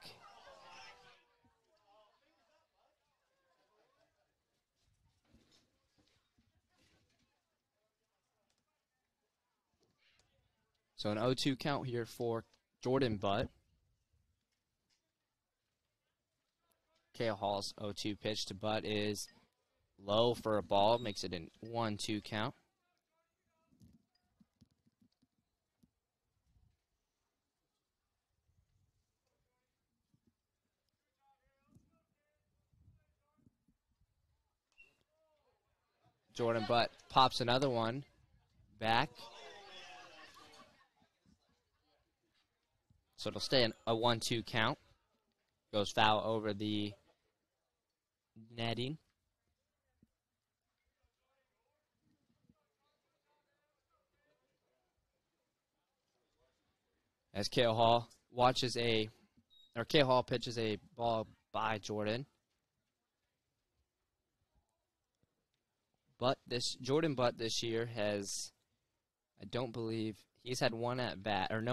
So an 0-2 count here for Jordan Butt. Cale Hall's 0-2 pitch to Butt is low for a ball, makes it a 1-2 count. Jordan Butt pops another one back. So it'll stay a 1-2 count. Goes foul over the netting. As Kale Hall pitches a ball by Jordan. But Jordan Butt this year has, I don't believe, he's had no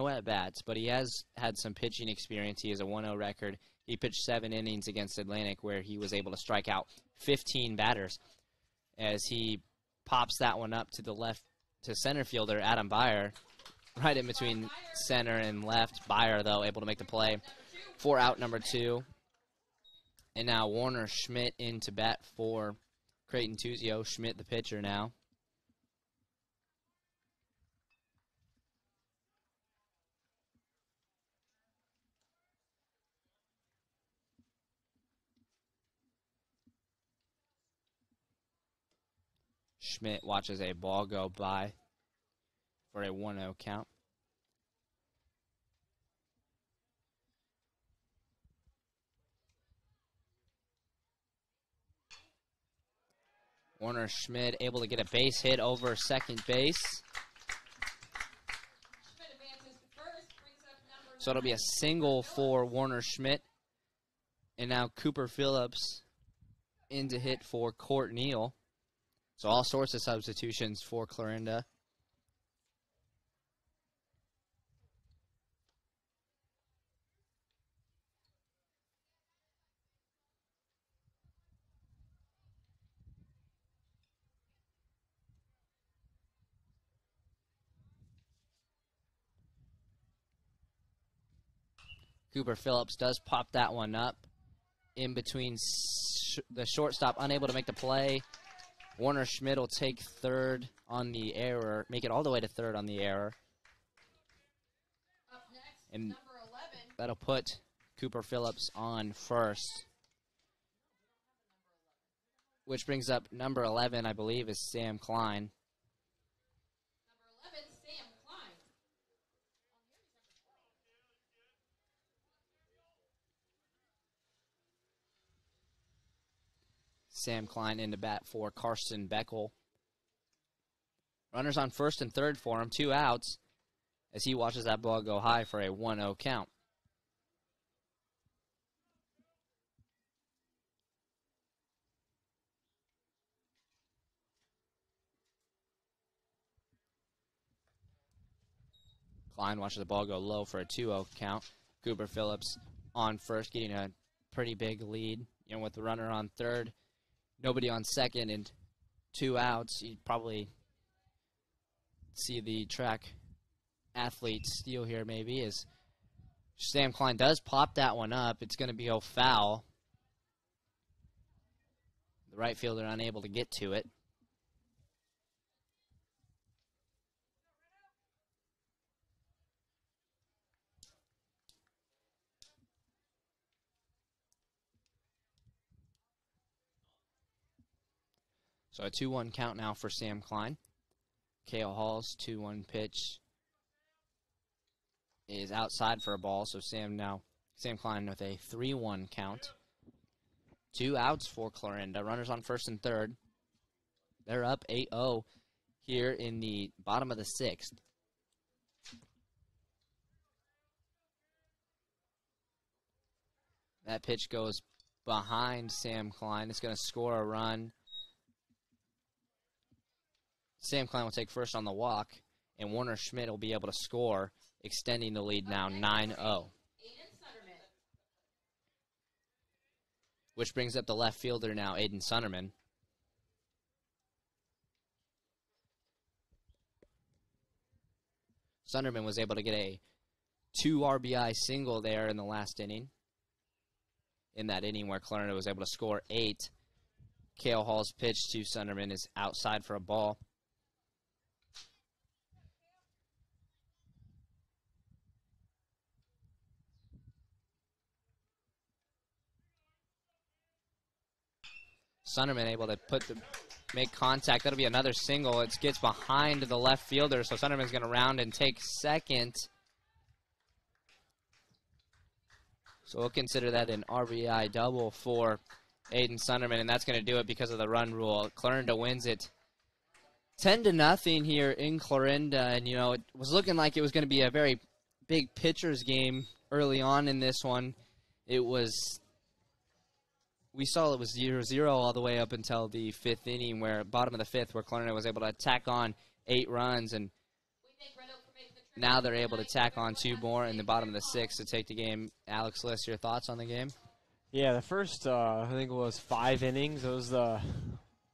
at-bats, but he has had some pitching experience. He has a 1-0 record. He pitched 7 innings against Atlantic where he was able to strike out 15 batters as he pops that one up to center fielder Adam Byer, right in between center and left. Byer, though, able to make the play for out number 2. And now Warner Schmidt in to bat for Creighton Tuzio. Schmidt, the pitcher now. Schmidt watches a ball go by for a 1-0 count. Warner Schmidt able to get a base hit over second base. So it'll be a single for Warner Schmidt. And now Cooper Phillips in to hit for Court Neal. So all sorts of substitutions for Clarinda. Cooper Phillips does pop that one up in between the shortstop, unable to make the play. Warner Schmidt will take third on the error, make it all the way to third on the error. Up next, And number 11. that'll put Cooper Phillips on first. Which brings up number 11, I believe, is Sam Klein. Number 11, Sam Klein. Sam Klein in to bat for Carson Beckel. Runners on first and third for him, 2 outs, as he watches that ball go high for a 1-0 count. Klein watches the ball go low for a 2-0 count. Cooper Phillips on first, getting a pretty big lead. You know, with the runner on third, nobody on second, and 2 outs. You'd probably see the track athlete steal here maybe, as Sam Klein does pop that one up. It's going to be a foul. The right fielder unable to get to it. So a 2-1 count now for Sam Klein. Kale Hall's 2-1 pitch is outside for a ball, so Sam Klein with a 3-1 count. 2 outs for Clarinda. Runners on first and third. They're up 8-0 here in the bottom of the 6th. That pitch goes behind Sam Klein. It's going to score a run. Sam Klein will take first on the walk, and Warner Schmidt will be able to score, extending the lead now 9-0. Which brings up the left fielder now, Aiden Sunderman. Sunderman was able to get a 2 RBI single there in the last inning. In that inning where Clarinda was able to score 8. Kale Hall's pitch to Sunderman is outside for a ball. Sunderman able to make contact. That'll be another single. It gets behind the left fielder, so Sunderman's going to round and take second. So we'll consider that an RBI double for Aiden Sunderman, and that's going to do it because of the run rule. Clarinda wins it 10-0 here in Clarinda, and it was looking like it was going to be a very big pitchers game early on in this one. We saw it was 0-0 all the way up until the 5th inning, bottom of the 5th, where Clarinda was able to tack on 8 runs, and now they're able to tack on 2 more in the bottom of the 6th to take the game. Alex Liss, your thoughts on the game? Yeah, the first, I think it was 5 innings. It was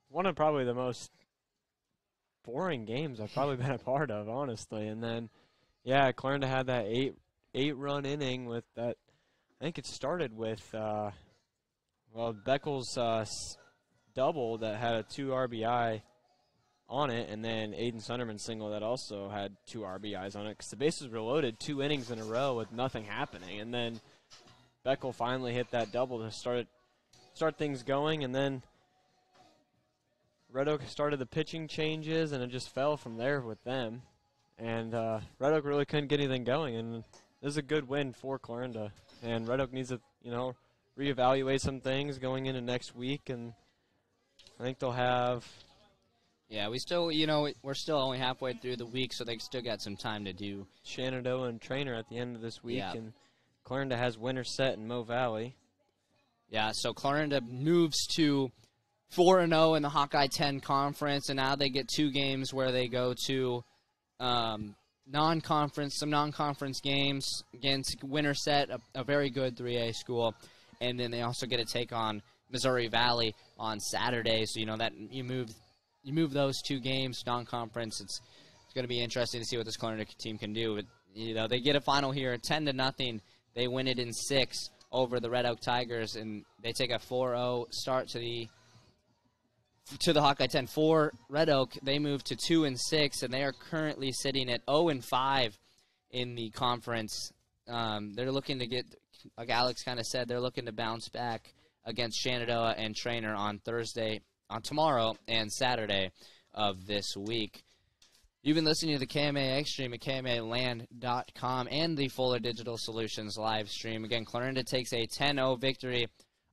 one of probably the most boring games I've probably been a part of, honestly. And then, yeah, Clarinda had that 8-run inning with that. I think it started with, Beckel's double that had a 2 RBI on it, and then Aiden Sunderman's single that also had 2 RBIs on it, because the bases were loaded 2 innings in a row with nothing happening. And then Beckel finally hit that double to start things going, and then Red Oak started the pitching changes, and it just fell from there with them. And Red Oak really couldn't get anything going, and this is a good win for Clarinda. And Red Oak needs to, reevaluate some things going into next week, and I think they'll have. Yeah, we're still only halfway through the week, so they still got some time to do. Shenandoah and Trainer at the end of this week, and Clarinda has Winterset and Mo Valley. Yeah, so Clarinda moves to 4-0 in the Hawkeye 10 conference, and now they get 2 games where they go to some non-conference games against Winterset, a very good 3A school, and then they also get to take on Missouri Valley on Saturday. So that you move those 2 games non-conference. It's going to be interesting to see what this Clarinda team can do. But, they get a final here, 10-0. They win it in 6 over the Red Oak Tigers, and they take a 4-0 start to the Hawkeye 10. For Red Oak, they move to 2-6, and they are currently sitting at 0-5 in the conference. They're looking to get, like Alex kind of said, they're looking to bounce back against Shenandoah and Trainer on tomorrow and Saturday of this week. You've been listening to the KMAX stream at KMAland.com and the Fuller Digital Solutions live stream. Again, Clarinda takes a 10-0 victory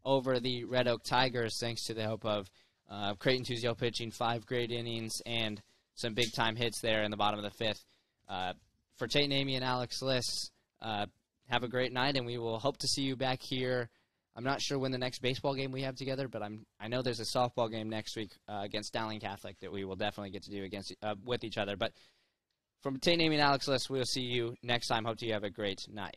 over the Red Oak Tigers thanks to the help of Creighton Tuzio pitching 5 great innings and some big-time hits there in the bottom of the 5th. For Tate Namey and Alex Liss, have a great night, and we will hope to see you back here. I'm not sure when the next baseball game we have together, but I know there's a softball game next week against Dowling Catholic that we will definitely get to do with each other. But from Tate Namey and Alex Liss, we'll see you next time. Hope you have a great night.